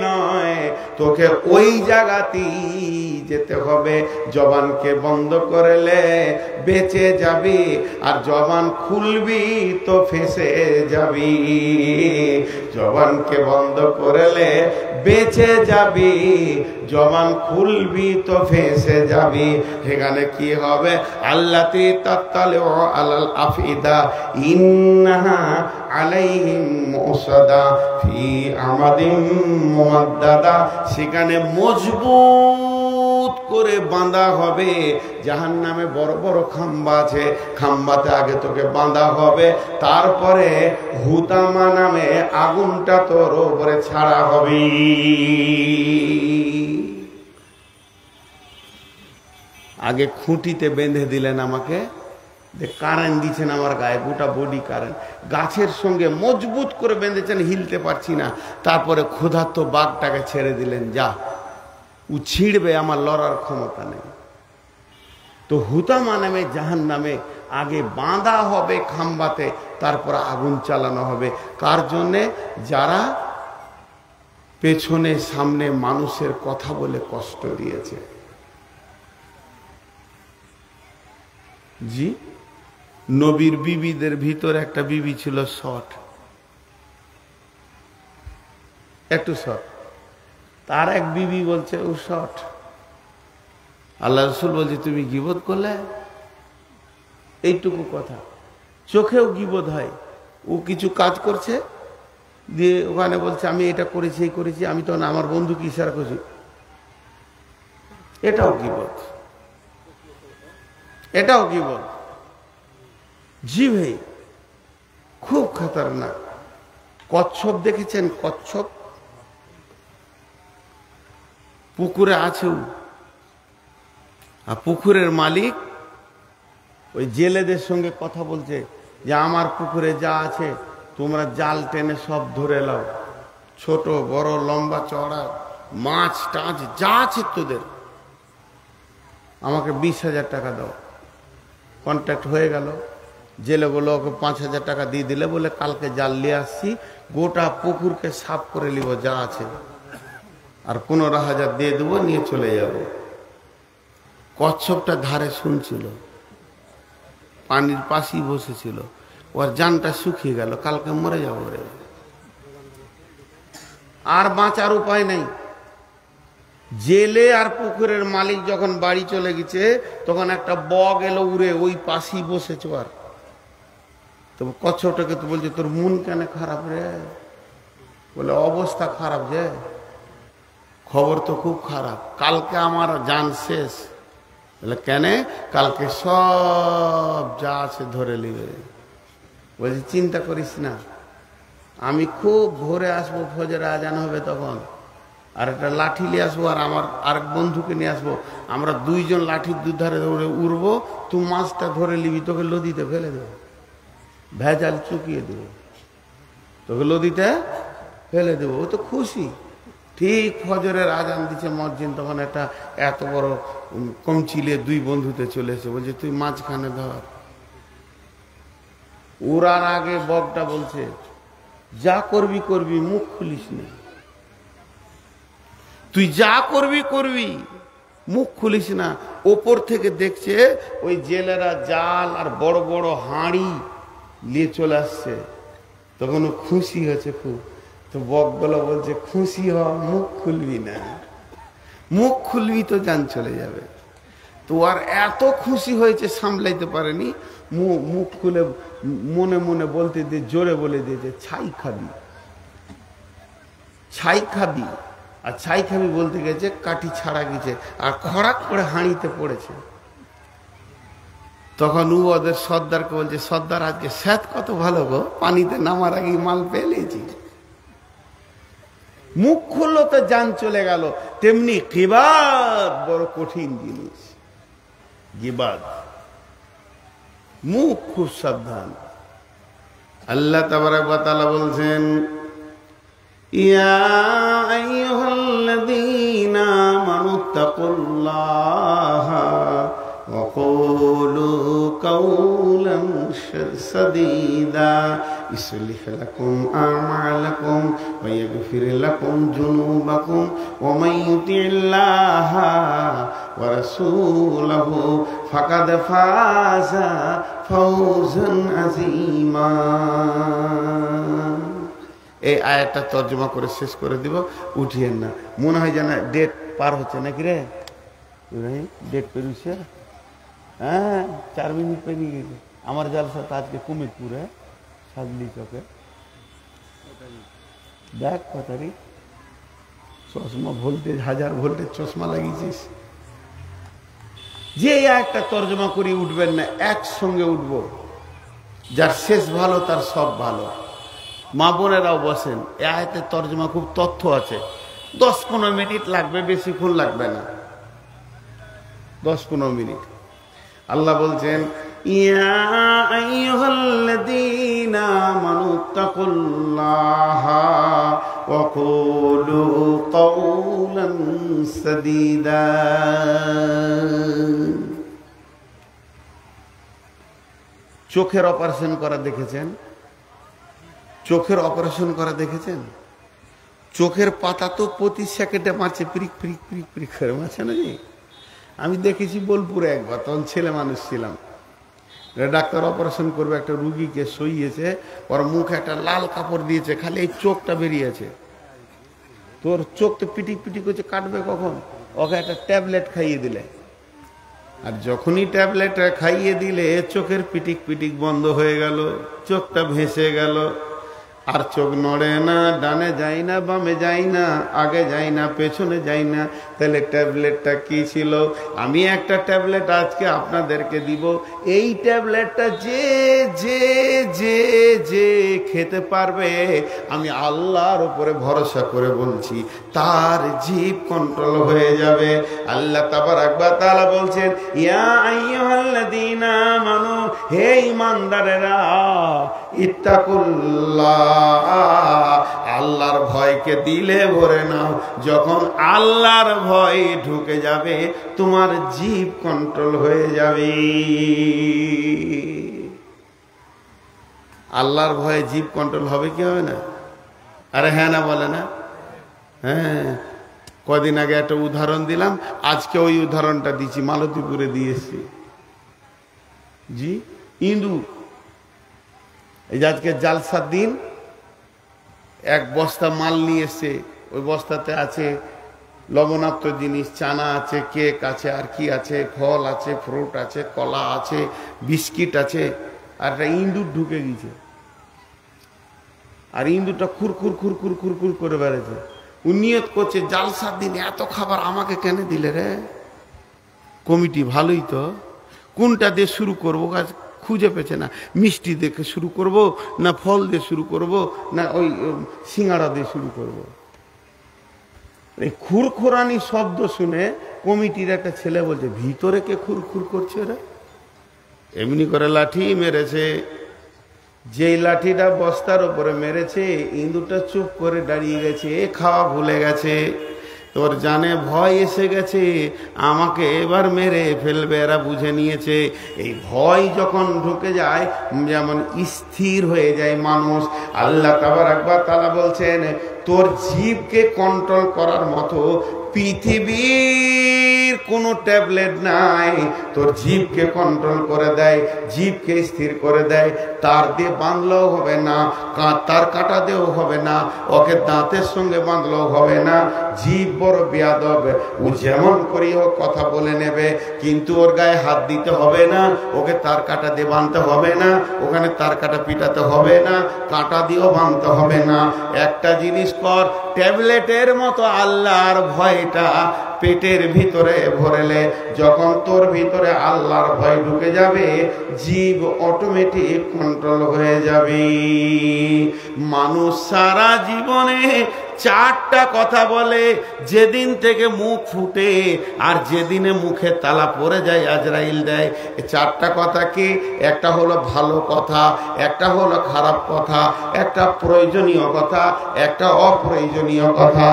Speaker 1: নয়, তোকে ওই জায়গাতেই যেতে হবে। জবানকে বন্ধ করলে বেঁচে যাবি, আর জবান খুলবি তো ফেঁসে যাবি। জবানকে বন্ধ করলে বেঁচে যাবি, জবান খুলবি তো ফেঁসে যাবি। সেখানে কি হবে? আল্লাতী তাত্তালিউ আলাল আফিদা ইন্নাহা আলাইহিম মুসাদা ফি আমাদিম মুমাদ্দাদা। সেখানে মজবুত করে বাঁধা হবে। জাহান্নামে বড় বড় খাম্বা আছে, খাম্বাতে আগে তোকে বাঁধা হবে, তারপরে হুতামা নামে আগুনটা তোর উপরে ছাড়া হবে। আগে খুঁটিতে বেঁধে দিলেন আমাকে, কারেন্ট দিচ্ছেন আমার গায়ে, গোটা বডি কারেন্ট, গাছের সঙ্গে মজবুত করে বেঁধেছেন, হিলতে পারছি না। তারপরে ক্ষুধার্ত বাঘটাকে ছেড়ে দিলেন, যা ও ছিঁড়বে, আমার লড়ার ক্ষমতা নেই। তো হুতামা নামে জাহান্নামে আগে বাঁধা হবে খাম্বাতে, তারপর আগুন চালানো হবে। কার জন্যে? যারা পেছনে সামনে মানুষের কথা বলে কষ্ট দিয়েছে। জি, নবীর বিবিদের ভিতর একটা বিবি ছিল শর্ট, একটু শর্ট। তার এক বিবি বলছে ও শর্ট। আল্লাহ রসুল বলছে তুমি গীবত করলে? এইটুকু কথা, চোখেও গীবত হয়। ও কিছু কাজ করছে, দিয়ে ওখানে বলছে আমি এটা করেছি এই করেছি, আমি তখন আমার বন্ধুকে ইশারা করছি, এটাও গীবত, এটাও গীবত। জি ভাই, খুব খতরনাক। কচ্ছপ দেখেছেন? কচ্ছপ পুকুরে আছে, আর পুকুরের মালিক ওই জেলেদের সঙ্গে কথা বলছে যে আমার পুকুরে যা আছে তোমরা জাল টেনে সব ধরে নাও, ছোট বড় লম্বা চড়া মাছ টাছ যা আছে তোদের, আমাকে 20,000 টাকা দাও। কন্ট্রাক্ট হয়ে গেল। জেলেগুলো ওকে 5,000 টাকা দিয়ে দিলে, বলে কালকে জাল নিয়ে আসছি, গোটা পুকুরকে সাফ করে নিব যা আছে, আর 15,000 দিয়ে দেবো, নিয়ে চলে যাব। কচ্ছপটা ধারে শুনছিল, পানির পাশেই বসেছিল, ওর জানটা শুকিয়ে গেল, কালকে মরে যাবো রে, আর বাঁচার উপায় নেই। জেলে আর পুকুরের মালিক যখন বাড়ি চলে গেছে, তখন একটা বগ এলো উড়ে, ওই পাশেই বসেছে। আর তো কচ্ছপটাকে তো বলছে তোর মন কেন খারাপ রে? বলে অবস্থা খারাপ যে, খবর তো খুব খারাপ, কালকে আমার জান শেষ। বলে কেন? কালকে সব যা আছে ধরে নিবে। বলছি চিন্তা করিস না, আমি খুব ভোরে আসবো, ফজর আজান হবে তখন, আর একটা লাঠি নিয়ে আসবো, আর আমার আরেক বন্ধুকে নিয়ে আসবো, আমরা দুইজন লাঠির দুধারে ধরে উড়বো, তুই মাছটা ধরে নিবি, তোকে নদীতে ফেলে দেবো, ভেজাল চুকিয়ে দেবো, তোকে নদীতে ফেলে দেবো। ও তো খুশি। ঠিক ফজরের আজান দিচ্ছে মসজিদ, তখন একটা এত বড় কমচিলে দুই বন্ধুতে চলে এসে বলছে তুই মাঝখানে ধর। উড়ার আগে বগটা বলছে যা করবি করবি, মুখ খুলিস না, তুই যা করবি করবি, মুখ খুলিস না। ওপর থেকে দেখছে ওই জেলেরা জাল আর বড় বড় হাঁড়ি নিয়ে চলে আসছে, তখন ও খুশি হয়েছে খুব। তো বকগুলো বলছে খুশি হ, মুখ খুলবি না, মুখ খুলবি তো জান চলে যাবে। তো আর এত খুশি হয়েছে সামলাইতে পারেনি, মুখ খুলে মনে মনে বলতে দিয়ে জোরে বলে দিয়েছে ছাই খাবি, ছাই খাবি। আর ছাই খাবি বলতে গেছে কাঠি ছাড়া গেছে, আর খড়াক করে হাঁড়িতে পড়েছে। তখন ও ওদের সর্দারকে বলছে সর্দার আজকে স্যাত কত ভালো গো, পানিতে নামার আগে মাল পেলেছি। মুখ খুললো তো জান চলে গেল। তেমনি গীবাত বড় কঠিন জিনিস, গীবাত, মুখ খুব সাবধান। আল্লাহ তাবারক ওয়া তাআলা বলছেন ইয়া আইয়ুহাল্লাযীনা আমানুত্তাকুল্লাহা ওয়া কুলু কাওলান সাদীদা ইসলিহ লাকুম আমালাকুম ওয়া ইয়াগফির লাকুম যুনুবাকুম ওয়া মান ইউতি'ল্লাহা ওয়া রাসূলাহু ফাকাদ ফাযা ফাওজান আযীমা। এই আয়াতটা তর্জমা করে শেষ করে দিব, উঠিয়েন না। মনে হয় যেন ডেট পার হচ্ছে নাকি রে? ডেট পেরিয়েছে, হ্যাঁ 4 মিনিট পেরিয়ে গেছে। আমার জালসা তো আজকে কুমিরপুরে সাজলি চকে, দেখ কথারি চশমা ভোল্টেজ 1000 ভোল্টেজ চশমা লাগিয়েছিস। যে একটা তর্জমা করি উঠবেন না, একসঙ্গে উঠবো। যার শেষ ভালো তার সব ভালো। মা বোনেরাও বসেন, এ আয়াতের তর্জমা খুব তথ্য আছে। 10-15 মিনিট লাগবে, বেশিক্ষণ লাগবে না, 10-15 মিনিট। আল্লাহ বলছেন ইয়া আইয়ুহাল্লাযীনা আমানুত্তাকুল্লাহা ওয়া কুলু কাওলান সাদীদা। চোখের অপারেশন করা দেখেছেন? চোখের অপারেশন করা দেখেছেন? চোখের পাতা তো প্রতি সেকেন্ডে মারছে, প্রিক প্রিক প্রিক প্রিক করে মারছে নাকি? আমি দেখেছি বোলপুরে একবার, তখন ছেলে মানুষ ছিলাম। ডাক্তার অপারেশন করবে, একটা রুগীকে শুইয়েছে, ওর মুখে একটা লাল কাপড় দিয়েছে, খালি এই চোখটা বেরিয়েছে। তোর চোখ তো পিটিক পিটিক করছে, কাটবে কখন? ওকে একটা ট্যাবলেট খাইয়ে দিলে, আর যখনই ট্যাবলেট খাইয়ে দিলে চোখের পিটিক পিটিক বন্ধ হয়ে গেল, চোখটা ভেসে গেল, আর চোখ নড়ে না, ডানে যায় না, বামে যায় না, আগে যায় না, পেছনে যায় না। তাহলে ট্যাবলেটটা কি ছিল? আমি একটা ট্যাবলেট আজকে আপনাদেরকে দিব। এই ট্যাবলেটটা যে যে যে যে খেতে পারবে, আমি আল্লাহর উপরে ভরসা করে বলছি, তার জিভ কন্ট্রোল হয়ে যাবে। আল্লাহ তাবারাক ওয়া তাআলা বলছেন, ইয়া আইয়ুহাল্লাযীনা আমানু, হে ঈমানদারেরা, ইত্তাকুল্লাহ, আল্লাহর ভয়কে দিলে ভরে নাও। যখন আল্লাহর ভয় ঢুকে যাবে, তোমার জিভ কন্ট্রোল হয়ে যাবে। আল্লাহর ভয়ে জিভ কন্ট্রোল হবে কি হবে না? আরে হ্যাঁ না বলে না? হ্যাঁ, কদিন আগে একটা উদাহরণ দিলাম, আজকে ওই উদাহরণটা দিচ্ছি, মালতীপুরে দিয়েছি। জি, ইন্দু, এই যে আজকে জালসার দিন, এক বস্তা মাল নিয়ে এসছে। ওই বস্তাতে আছে লবণাক্ত জিনিস, চানা আছে, কেক আছে, আর কি আছে, ফল আছে, ফ্রুট আছে, কলা আছে, বিস্কিট আছে, আর একটা ইঁদুর ঢুকে গেছে। আর ইঁদুরটা খুরখুর খুরখুর খুরখুর করে বেড়েছে। ও নিয়ত করছে, জালসার দিন এত খাবার আমাকে কেন দিলে রে? কমিটি ভালোই তো, কোনটা দিয়ে শুরু করবো কাজ খুঁজে পেছে না। মিষ্টি দেখে শুরু করব, না ফল দিয়ে শুরু করব, না ওই সিঙ্গাড়া দিয়ে শুরু করব। এই খুরখুরানি শব্দ শুনে কমিটির একটা ছেলে বলছে, ভিতরে কে খুরখুর করছে রে? এমনি করে লাঠি মেরেছে। যেই লাঠিটা বস্তার উপরে মেরেছে, ইঁদুরটা চুপ করে দাঁড়িয়ে গেছে, খাওয়া ভুলে গেছে। তোর জানে ভয় এসে গেছে, আমাকে এবার মেরে ফেলবে, এরা বুঝে নিয়েছে। এই ভয় যখন ঢুকে যায়, যেমন স্থির হয়ে যায় মানুষ। আল্লাহ তাবারাক ওয়া তাআলা বলছেন, তোর জিভকে কন্ট্রোল করার মতো পৃথিবীর কোনো ট্যাবলেট নাই। তোর জিভকে কন্ট্রোল করে দেয়, জিভকে স্থির করে দেয়। তার দিয়ে বাঁধলেও হবে না, তার কাটা দিয়েও হবে না, ওকে দাঁতের সঙ্গে বাঁধলেও হবে না। জিভ বড় বেয়াদব, ও যেমন করি হোক কথা বলে নেবে, কিন্তু ওর গায়ে হাত দিতে হবে না, ওকে তার কাটা দিয়ে বাঁধতে হবে না, ওখানে তার কাটা পিটাতে হবে না, কাঁটা দিয়েও বাঁধতে হবে না। একটা জিনিস কর, ট্যাবলেটের মতো আল্লাহর ভয়টা পেটের ভিতরে ভরেলে, যখন তোর ভিতরে আল্লাহর ভয় ঢুকে যাবে, জীব অটোমেটিক কন্ট্রোল হয়ে যাবে। মানুষ সারা জীবনে চারটা কথা বলে, যেদিন থেকে মুখ ফুটে আর যেদিনে মুখে তালা পড়ে যায়, আজরাইল দেয়। এই চারটা কথা কি? একটা হলো ভালো কথা, একটা হলো খারাপ কথা, একটা প্রয়োজনীয় কথা, একটা অপ্রয়োজনীয় কথা।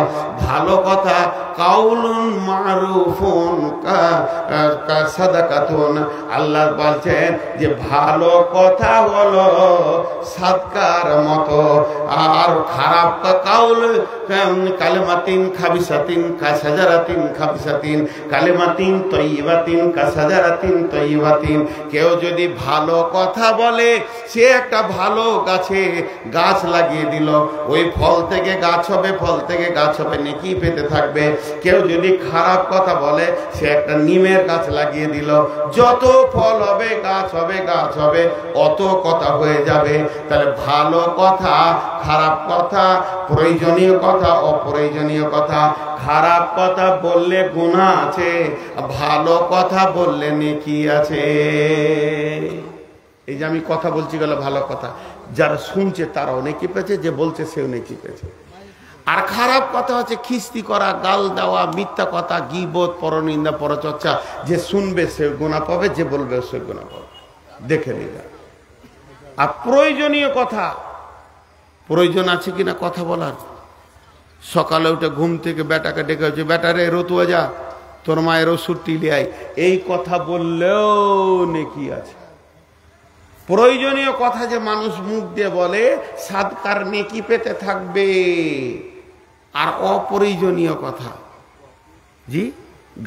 Speaker 1: ভালো কথা, কাউলুন মারুফুন সাদাকাতুন। আল্লাহ বলছেন যে ভালো কথা হলো সাদকার মতো। আর খারাপ কাউল কালেমাতিন খাবিসাতিন কাসাজারাতিন খাবিসাতিন কালেমাতিন তয়্যিবাতিন কাসাজারাতিন তয়্যিবাতিন। কেউ যদি ভালো কথা বলে, সে একটা ভালো গাছে গাছ লাগিয়ে দিল, ওই ফল থেকে গাছ হবে, ফল থেকে গাছ হবে, নেকি পেতে থাকবে। কেউ যদি খারাপ কথা বলে, সে একটা নিমের গাছ লাগিয়ে দিল, যত ফল হবে, গাছ হবে, গাছ হবে, অত কথা হয়ে যাবে। তাহলে ভালো কথা, খারাপ কথা, প্রয়োজনীয় কথা, অপ্রয়োজনীয় কথা। খারাপ কথা বললে গুনাহ আছে, ভালো কথা বললে নেকি আছে। এই যে আমি কথা বলছি গেল ভালো কথা, যারা শুনছে তারাও নেকি পেয়েছে, যে বলছে সেও নেকি পেয়েছে। আর খারাপ কথা হচ্ছে খিস্তি করা, গাল দেওয়া, মিথ্যা কথা, গীবত, পরনিন্দা, পরচর্চা। যে শুনবে সে গুনাহ পাবে, যে বলবে সে গুনাহ পাবে, দেখে নিবে। আর প্রয়োজনীয় কথা, প্রয়োজন আছে কিনা কথা বলার। সকালে উঠে ঘুম থেকে বেটাকে ডেকে হচ্ছে, বেটারে রতুয়া যা, তোর মায়ের ওষুধ টিলে আয়, এই কথা বললেও নেকি আছে। প্রয়োজনীয় কথা যে মানুষ মুখ দিয়ে বলে, সাদকার নেকি পেতে থাকবে। আর অপ্রয়োজনীয় কথা, জি,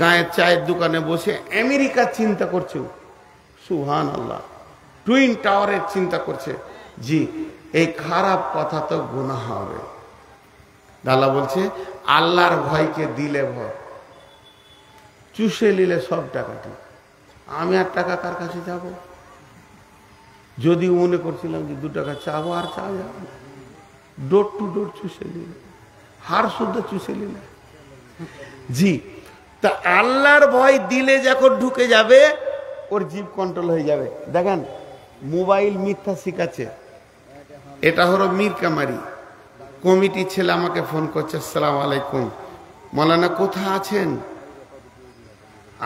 Speaker 1: গায়ের চায়ের দোকানে বসে আমেরিকা চিন্তা করছো, সুবহানাল্লাহ, টুইন টাওয়ারের চিন্তা করছে। জি, এই খারাপ কথা তো গুনাহ হবে। আল্লাহ বলছে আল্লাহর ভয়কে দিলে ভয়, চুষে নিলে সব টাকাটি। আমি আর টাকা কার কাছে যাব? যদিও মনে করছিলাম যে 2 টাকা চাবো, আর চাওয়া যাবে না। ডোর টু ডোর চুষে নিলে, হার শুদ্ধ চুষে নিলে। জি, তা আল্লাহর ভয় দিলে যখন ঢুকে যাবে ওর জীব কন্ট্রোল হয়ে যাবে। দেখেন মোবাইল মিথ্যা শিখাচ্ছে, এটা হলো মীর কামারি। কমিটি ছেলে আমাকে ফোন করছে, আসসালামু আলাইকুম মৌলানা কোথায় আছেন?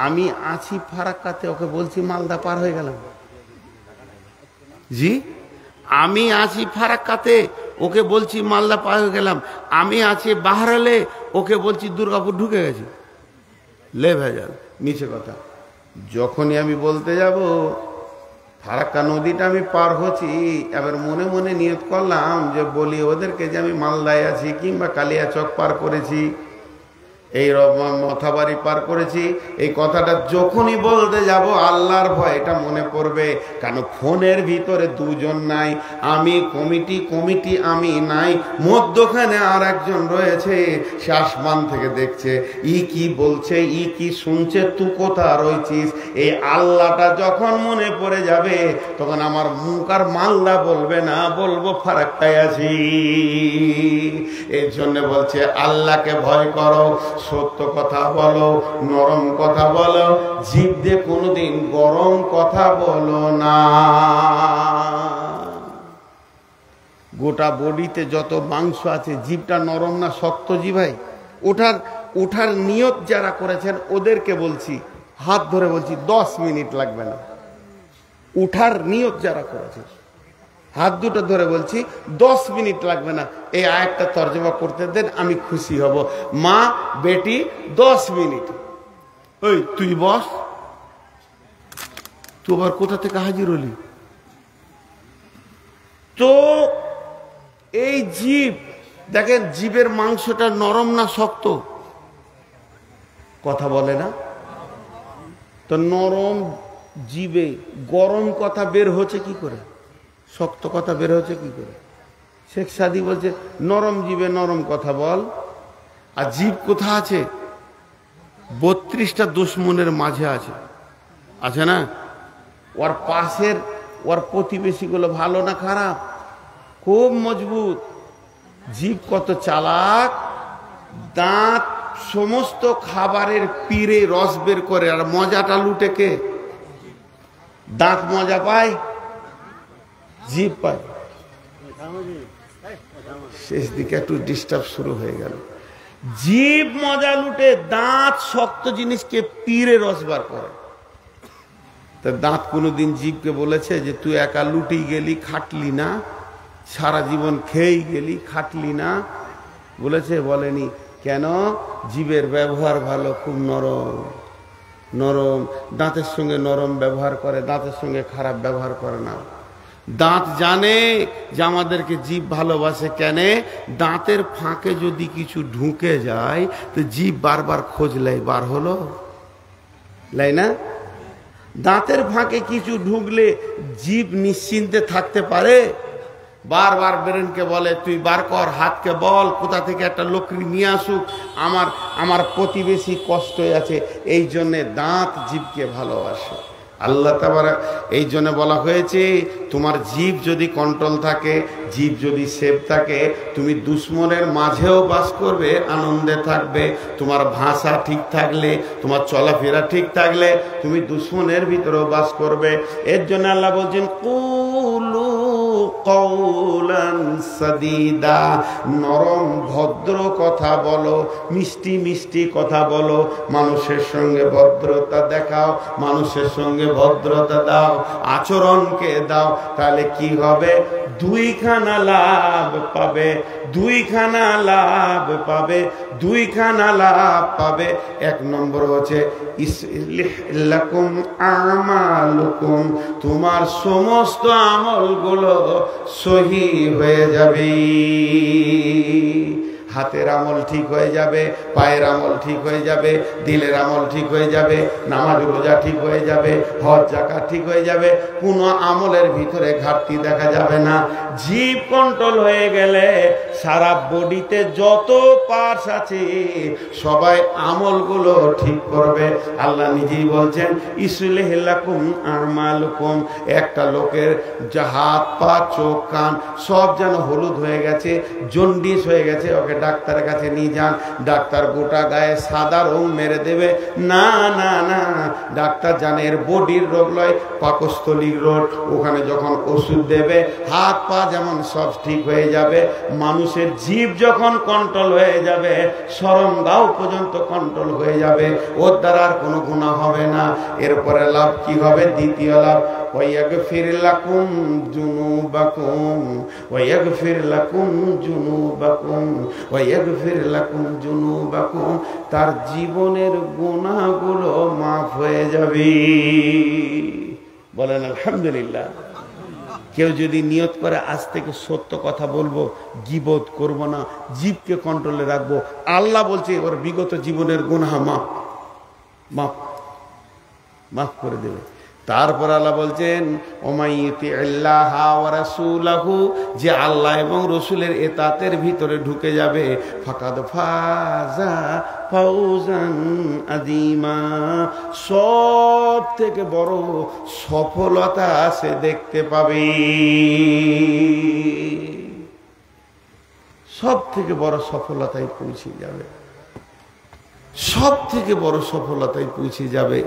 Speaker 1: আমি আছি ফারাক্কাতে, ওকে বলছি মালদা পার হয়ে গেলাম। জি, আমি আছি ফারাক্কাতে, ওকে বলছি মালদা পার হয়ে গেলাম। আমি আছি বাহারালে, ওকে বলছি দুর্গাপুর ঢুকে গেছি। লে ভেজাল, মিছে কথা। যখনই আমি বলতে যাব ফারাক্কা নদীটা আমি পার হচ্ছি, এবার মনে মনে নিয়ত করলাম যে বলি ওদেরকে যে আমি মালদায় আছি, কিংবা কালিয়াচক পার করেছি, এই মথাবাড়ি পার করেছি। এই কথাটা যখনই বলতে যাব আল্লাহর ভয় এটা মনে পড়বে। কারণ ফোনের ভিতরে 2 জন নাই, আমি কমিটি আমি নাই, মধ্যখানে আর একজন রয়েছে, সে আসমান থেকে দেখছে, ই কি বলছে, ই কি শুনছে, তুই কোথায় রয়েছিস। এই আল্লাহটা যখন মনে পড়ে যাবে তখন আমার মুখ আর মালদা বলবে না, বলবো ফারাক্কায় আছি। এর জন্য বলছে আল্লাহকে ভয় করো, সত্য কথা বলো, নরম কথা বলো, জিভ দিয়ে কোনোদিন গরম কথা বলো না। গোটা বডিতে যত মাংস আছে, জিভটা নরম না শক্ত? জি ভাই, ওঠার নিয়ত যারা করেছেন ওদেরকে বলছি, হাত ধরে বলছি 10 মিনিট লাগবে না। উঠার নিয়ত যারা করেছে হাত দুটো ধরে বলছি 10 মিনিট লাগবে না। এই আয়াতটা তর্জমা করতে দেন, আমি খুশি হব। মা বেটি 10 মিনিট। ওই তুই বস, তুই আবার কোথা থেকে হাজির হলি? তো এই জীব দেখেন, জীবের মাংসটা নরম না শক্ত? কথা বলে না তো। নরম জীবে গরম কথা বের হচ্ছে কি করে, শক্ত কথা বের হচ্ছে কি করে? শেখ সাদি বলছে নরম জীবে নরম কথা বল। আর জীব কোথা আছে? 32টা দুশ্মনের মাঝে আছে, আছে না? ওর পাশের, ওর প্রতিবেশীগুলো ভালো না খারাপ? খুব মজবুত। জীব কত চালাক, দাঁত সমস্ত খাবারের পিড়ে রস বের করে, আর মজাটা লুটে কে? দাঁত মজা পায়, জীব পায়। শেষ দিকে একটু ডিস্টার্ব শুরু হয়ে গেল। জীব মজা লুটে, দাঁত শক্ত জিনিসকে পিড়ে রস বার করে। তা দাঁত কোনোদিন জীবকে বলেছে যে তুই একা লুটেই গেলি, খাটলি না, সারা জীবন খেয়েই গেলি, খাটলি না? বলেছে? বলেনি। কেন? জীবের ব্যবহার ভালো, খুব নরম নরম, দাঁতের সঙ্গে নরম ব্যবহার করে, দাঁতের সঙ্গে খারাপ ব্যবহার করে না। দাঁত জানে যে আমাদেরকে জীব ভালোবাসে। কেন? দাঁতের ফাঁকে যদি কিছু ঢুকে যায় তো জীব বারবার খোঁজ লাই, বার হলো লাই না? দাঁতের ফাঁকে কিছু ঢুকলে জীব নিশ্চিন্তে থাকতে পারে? বারবার ব্রেনকে বলে তুই বার কর, হাতকে বল কোথা থেকে একটা লকড়ি নিয়ে আসুক, আমার প্রতিবেশী কষ্ট আছে। এই জন্যে দাঁত জীবকে ভালোবাসে। আল্লাহ তাবারক এই জন্য বলা হয়েছে তোমার জীব যদি কন্ট্রোল থাকে, জীব যদি সেফ থাকে, তুমি দুশ্মনের মাঝেও বাস করবে, আনন্দে থাকবে। তোমার ভাষা ঠিক থাকলে, তোমার চলাফেরা ঠিক থাকলে তুমি দুশ্মনের ভিতরেও বাস করবে। এর জন্য আল্লাহ বলছেন কুলু কওলান সাদীদা, নরম ভদ্র কথা বলো, মিষ্টি মিষ্টি কথা বলো, মানুষের সঙ্গে ভদ্রতা দেখাও, মানুষের সঙ্গে ভদ্রতা দাও, আচরণকে দাও। তাহলে কি হবে? 2খানা লাভ পাবে, 2খানা লাভ পাবে, 2খানা লাভ পাবে। 1 নম্বর হচ্ছে ইসলিহ লাকুম আমালুকুম, তোমার সমস্ত আমলগুলো সহি হয়ে যাবে। হাতের আমল ঠিক হয়ে যাবে, পায়ের আমল ঠিক হয়ে যাবে, দিলের আমল ঠিক হয়ে যাবে, নামাজ রোজা ঠিক হয়ে যাবে, হজ যাকাত ঠিক হয়ে যাবে, কোনো আমলের ভিতরে ঘাটতি দেখা যাবে না। জিভ কন্ট্রোল হয়ে গেলে সারা বডিতে যত পার্টস আছে সবাই আমলগুলো ঠিক করবে। আল্লাহ নিজেই বলছেন ইসলিহ লাকুম আমালুকুম, একটা লোকের হাত পা চোখ কান সব যেন হলুদ হয়ে গেছে, জন্ডিস হয়ে গেছে, ওকে ডাক্তারের কাছে নিয়ে যান। ডাক্তার গোটা গায়ে সাদা রং মেরে দেবে না, না না, ডাক্তার জানে এর বডির রোগ লয়, পাকস্থলীর রোগ। ওখানে যখন ওষুধ দেবে হাত পা যেমন সব ঠিক হয়ে যাবে, মানুষের জীব যখন কন্ট্রোল হয়ে যাবে শরমগাও পর্যন্ত কন্ট্রোল হয়ে যাবে, ওর দ্বারা আর কোনো গুনাহ হবে না। এরপরে লাভ কি হবে? দ্বিতীয় লাভ ওয়াগফির লাকুম যুনুবাকুম ওয়াগফির লাকুম যুনুবাকুম ওয়াগফির লাকুম যুনুবাকুম, তার জীবনের গুনাহগুলো মাফ হয়ে যাবে। বলেন আলহামদুলিল্লাহ। কেউ যদি নিয়ত করে আজ থেকে সত্য কথা বলবো, গীবত করব না, জীবকে কন্ট্রোলে রাখবো, আল্লাহ বলছে ওর বিগত জীবনের গুনাহ মাফ মাফ মাফ করে দেবে। তারপর আল্লাহ বলছেন ওমাইয়ুতিল্লাহ ওয়া রাসূলাহু, যে আল্লাহ এবং রসুলের এতাতের ভিতরে ঢুকে যাবে, ফাকাদ ফাজা ফাউজান আযীমা, সব থেকে বড় সফলতা সে দেখতে পাবে। সব থেকে বড় সফলতায় পৌঁছে যাবে, সব থেকে বড় সফলতায় পৌঁছে যাবে।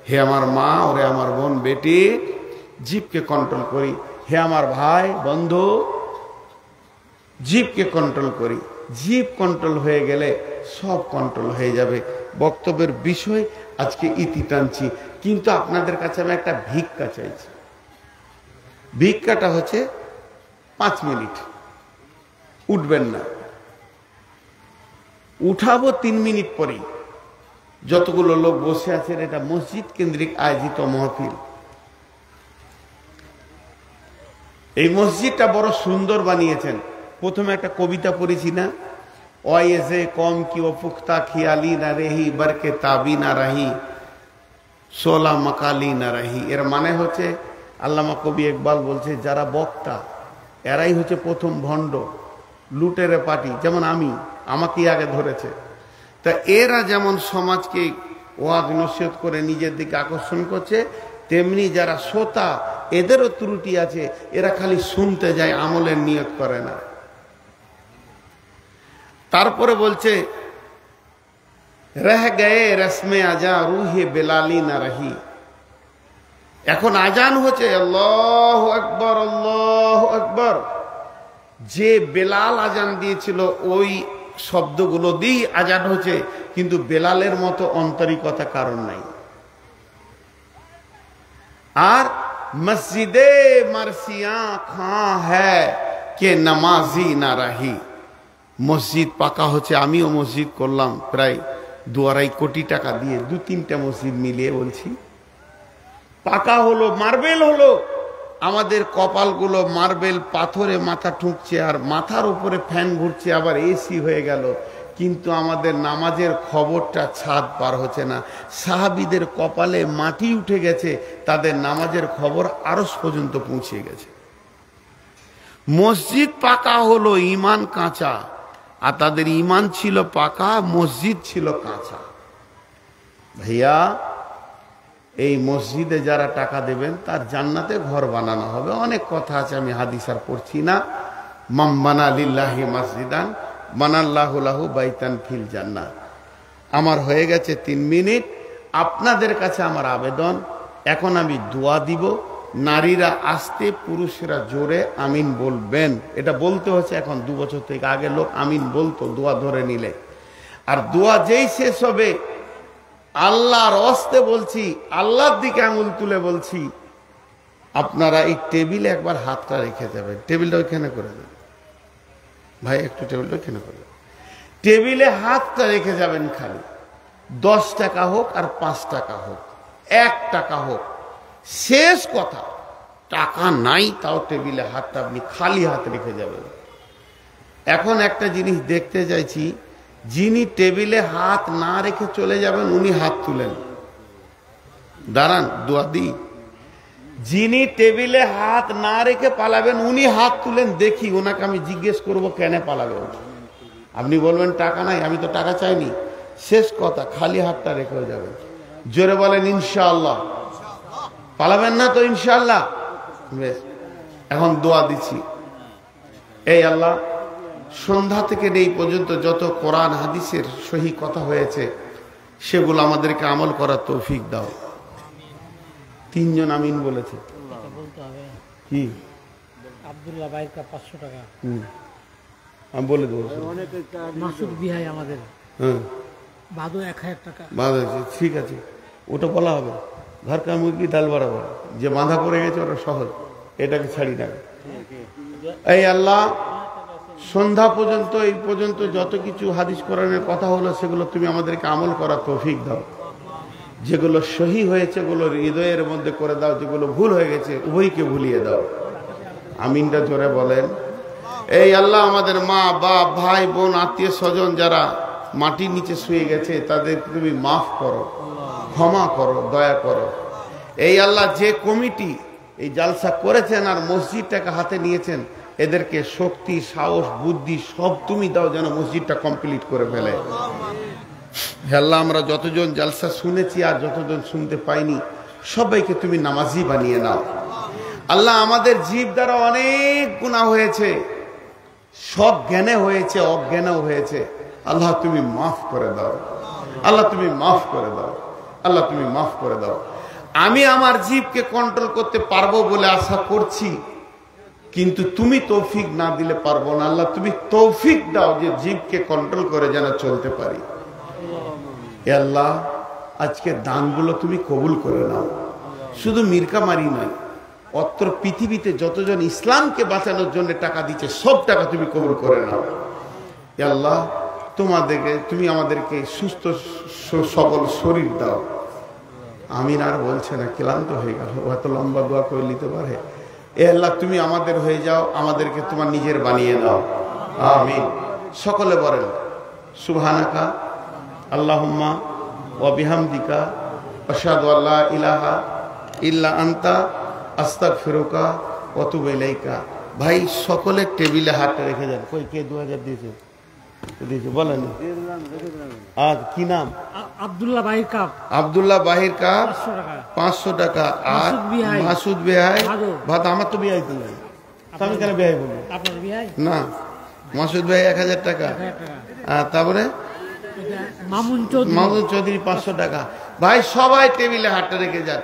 Speaker 1: হে আমার মা, ওরে আমার বোন বেটি, জীবকে কন্ট্রোল করি। হে আমার ভাই বন্ধু, জীবকে কন্ট্রোল করি। জীব কন্ট্রোল হয়ে গেলে সব কন্ট্রোল হয়ে যাবে। বক্তব্যের বিষয় আজকে ইতি টানছি, কিন্তু আপনাদের কাছে আমি একটা ভিক্ষা চাইছি। ভিক্ষাটা হচ্ছে 5 মিনিট, উঠবেন না, উঠাবো 3 মিনিট পরেই। যতগুলো লোক বসে আছেন, এটা মসজিদ কেন্দ্রিক আয়োজিত মাহফিল। এই মসজিদটা বড় সুন্দর বানিয়েছেন। প্রথমে একটা কবিতা পড়েছি না, ওয়েজে কম কি ও পুখতা খিয়ালি না রহি, বরকে তাবি না রাহি, 16 মাকালি না রাহি। এর মানে হচ্ছে, আল্লামা কবি ইকবাল বলছে, যারা বক্তা এরাই হচ্ছে প্রথম ভণ্ড, লুটেরে পার্টি। যেমন আমাকেই আগে ধরেছে। তা এরা যেমন সমাজকে ওয়াজ নসিহত করে নিজের দিকে আকর্ষণ করছে, তেমনি যারা শ্রোতা এদেরও ত্রুটি আছে, এরা খালি শুনতে যায়, আমলের নিয়ত করে না। তারপরে বলছে রহ গয়ে রসমে আজা রুহে বেলালি না রহি। এখন আজান হচ্ছে আল্লাহু আকবার আল্লাহু আকবার, যে বেলাল আজান দিয়েছিল ওই শব্দগুলো দিয়েই আজান হচ্ছে, কিন্তু বেলালের মতো আন্তরিকতা কারণ নাই। আর মসজিদে মারসিয়া খাঁ হ্যায় কে নামাজি না রাহি। মসজিদ পাকা হচ্ছে, আমিও মসজিদ করলাম প্রায় 2-2.5 কোটি টাকা দিয়ে, 2-3টা মসজিদ মিলিয়ে বলছি। পাকা হলো, মার্বেল হলো, আমাদের কপালগুলো মার্বেল পাথরে মাথা ঠুকছে, আর মাথার উপরে ফ্যান ঘুরছে, আবার এসি হয়ে গেল, কিন্তু আমাদের নামাজের খবরটা ছাদ পার হচ্ছে না। সাহাবীদের কপালে মাটি উঠে গেছে, তাদের নামাজের খবর আরশ পর্যন্ত পৌঁছে গেছে। মসজিদ পাকা হলো, ঈমান কাঁচা, আর তাদের ঈমান ছিল পাকা, মসজিদ ছিল কাঁচা। ভাইয়া, এই মসজিদে যারা টাকা দেবেন তার জান্নাতে ঘর বানানো হবে। অনেক কথা আছে, আমি হাদিস আর পড়ছি না। মান বানা লিল্লাহি মসজিদান বানাল্লাহু লাহু বাইতান ফিল জান্নাহ। আমার হয়ে গেছে 3 মিনিট। আপনাদের কাছে আমার আবেদন, এখন আমি দোয়া দিব। নারীরা আস্তে, পুরুষেরা জোরে আমিন বলবেন। এটা বলতে হচ্ছে এখন 2 বছর থেকে, আগে লোক আমিন বলতো দোয়া ধরে নিলে। আর দোয়া যেই শেষ হবে, আল্লাহর ওয়াস্তে বলছি, আল্লাহর দিকে আঙুল তুলে বলছি, আপনারা এই টেবিলে একবার হাতটা রেখে যাবেন। টেবিলটা ওইখানে করে দেন ভাই, একটু টেবিলটা ওইখানে করে দেন। টেবিলে হাতটা রেখে যাবেন, খালি 10 টাকা হোক আর 5 টাকা হোক, 1 টাকা হোক, শেষ কথা। টাকা নাই তাও টেবিলে হাতটা আপনি খালি হাত রেখে যাবেন। এখন একটা জিনিস দেখতে চাইছি, যিনি টেবিলে হাত না রেখে চলে যাবেন উনি হাত তুলেন। দাঁড়ান, দোয়া দিই। যিনি টেবিলে হাত না রেখে পালাবেন উনি হাত তুলেন, দেখি ওনাকে আমি জিজ্ঞেস করব কেন পালাবেন। আপনি বলবেন টাকা নাই, আমি তো টাকা চাইনি। শেষ কথা, খালি হাতটা রেখেও যাবেন। জোরে বলেন ইনশাআল্লাহ। পালাবেন না তো ইনশাআল্লাহ? বেশ, এখন দোয়া দিচ্ছি। এই আল্লাহ, সন্ধ্যা থেকে এই পর্যন্ত যত কোরআন হাদিসের সহি কথা হয়েছে সেগুলো আমাদেরকে আমল করার তৌফিক দাও। তিনজন আমিন বলেছে। কি
Speaker 2: আব্দুল্লাহ ভাইয়ের 500 টাকা।
Speaker 1: আমি বলে দেবো।
Speaker 2: মাসুদ বিহাই আমাদের
Speaker 1: হ্যাঁ
Speaker 2: বাদু 1000 টাকা।
Speaker 1: বাঁধা আছে, ঠিক আছে, ওটা বলা হবে। ঘর কা মুরগি ডাল বরাবর, যে বাঁধা পড়ে গেছে ওটা সহজ, এটাকে ছাড়ি না। এই আল্লাহ, সন্ধ্যা পর্যন্ত এই পর্যন্ত যত কিছু হাদিস কোরআনের কথা হলো সেগুলো তুমি আমাদেরকে আমল করার তৌফিক দাও। যেগুলো সহি হয়েছে ওগুলো হৃদয়ের মধ্যে করে দাও, যেগুলো ভুল হয়ে গেছে উভয়কে ভুলিয়ে দাও। আমিনটা জোরে বলেন। এই আল্লাহ, আমাদের মা বাপ ভাই বোন আত্মীয় স্বজন যারা মাটির নিচে শুয়ে গেছে তাদের তুমি মাফ করো, ক্ষমা করো, দয়া করো। এই আল্লাহ, যে কমিটি এই জালসা করেছেন আর মসজিদটাকে হাতে নিয়েছেন, এদেরকে শক্তি, সাহস, বুদ্ধি সব তুমি দাও যেন মসজিদটা কমপ্লিট করে ফেলে। হে আল্লাহ, আমরা যতজন জালসা শুনেছি আর যতজন শুনতে পাইনি সবাইকে তুমি নামাজি বানিয়ে নাও। আল্লাহ, আমাদের জীব দ্বারা অনেক গুনাহ হয়েছে, সব জ্ঞানে হয়েছে, অজ্ঞানেও হয়েছে। আল্লাহ তুমি মাফ করে দাও। আল্লাহ তুমি মাফ করে দাও। আল্লাহ তুমি মাফ করে দাও। আমি আমার জীবকে কন্ট্রোল করতে পারবো বলে আশা করছি, কিন্তু তুমি তৌফিক না দিলে পারবো না। আল্লাহ তুমি তৌফিক দাও যে জীবকে কন্ট্রোল করে যেন চলতে পারি। এ আল্লাহ, আজকে দানগুলো তুমি কবুল করে নাও। শুধু মিরকামারি নয়, অত্র পৃথিবীতে যতজন ইসলামকে বাঁচানোর জন্য টাকা দিচ্ছে সব টাকা তুমি কবুল করে নাও। এ আল্লাহ, তুমি আমাদেরকে সুস্থ সবল শরীর দাও। আমিন আর বলছে না, ক্লান্ত হয়ে গেল, এত লম্বা দোয়া করে নিতে পারে। এ আল্লাহ, তুমি আমাদের হয়ে যাও, আমাদেরকে তোমার নিজের বানিয়ে নাও। আমিন। সকলে বলেন সুবহানাকা আল্লাহুম্মা ওয়া বিহামদিকা আশহাদু আল্লা ইলাহা ইল্লা আনতা আস্তাগফিরুকা ওয়া আতুবু ইলাইকা। ভাই সকলে টেবিলে হাতটা রেখে যান। কই কে 2000 দিয়েছে? বলেন। আর কি নাম?
Speaker 2: আব্দুল্লাহ বাহির কাপ।
Speaker 1: আব্দুল্লাহ বাহির কাপ 500 টাকা। আর মাসুদ বিহাই ভাত। আমার তো বিহাই তো নাই, আমি কেন বিহাই বলবো?
Speaker 2: আপনার বিহাই
Speaker 1: না, মাসুদ ভাই 1000 টাকা। তারপরে
Speaker 2: মামুন
Speaker 1: চৌধুরী 500 টাকা। ভাই সবাই টেবিলে হাতটা রেখে যান।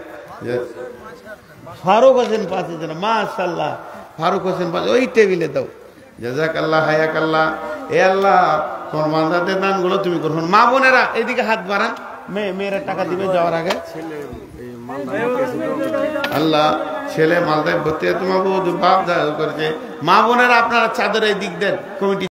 Speaker 1: ফারুক হোসেন 5000। মাশাআল্লাহ, ফারুক হোসেন 5। ওই টেবিলে দাও। জাযাকাল্লাহ, হায়াকাল্লাহ। এ আল্লাহ, তোমার মানদাতে দানগুলো তুমি করো। মা বোনেরা এদিকে হাত বাড়ান, মেয়েরা টাকা দিবে যাওয়ার আগে। আল্লাহ, ছেলে মালদায় ভর্তি, তোমার বাপ করেছে। মা বোনেরা আপনারা চাদর এই দিক দেন, কমিটি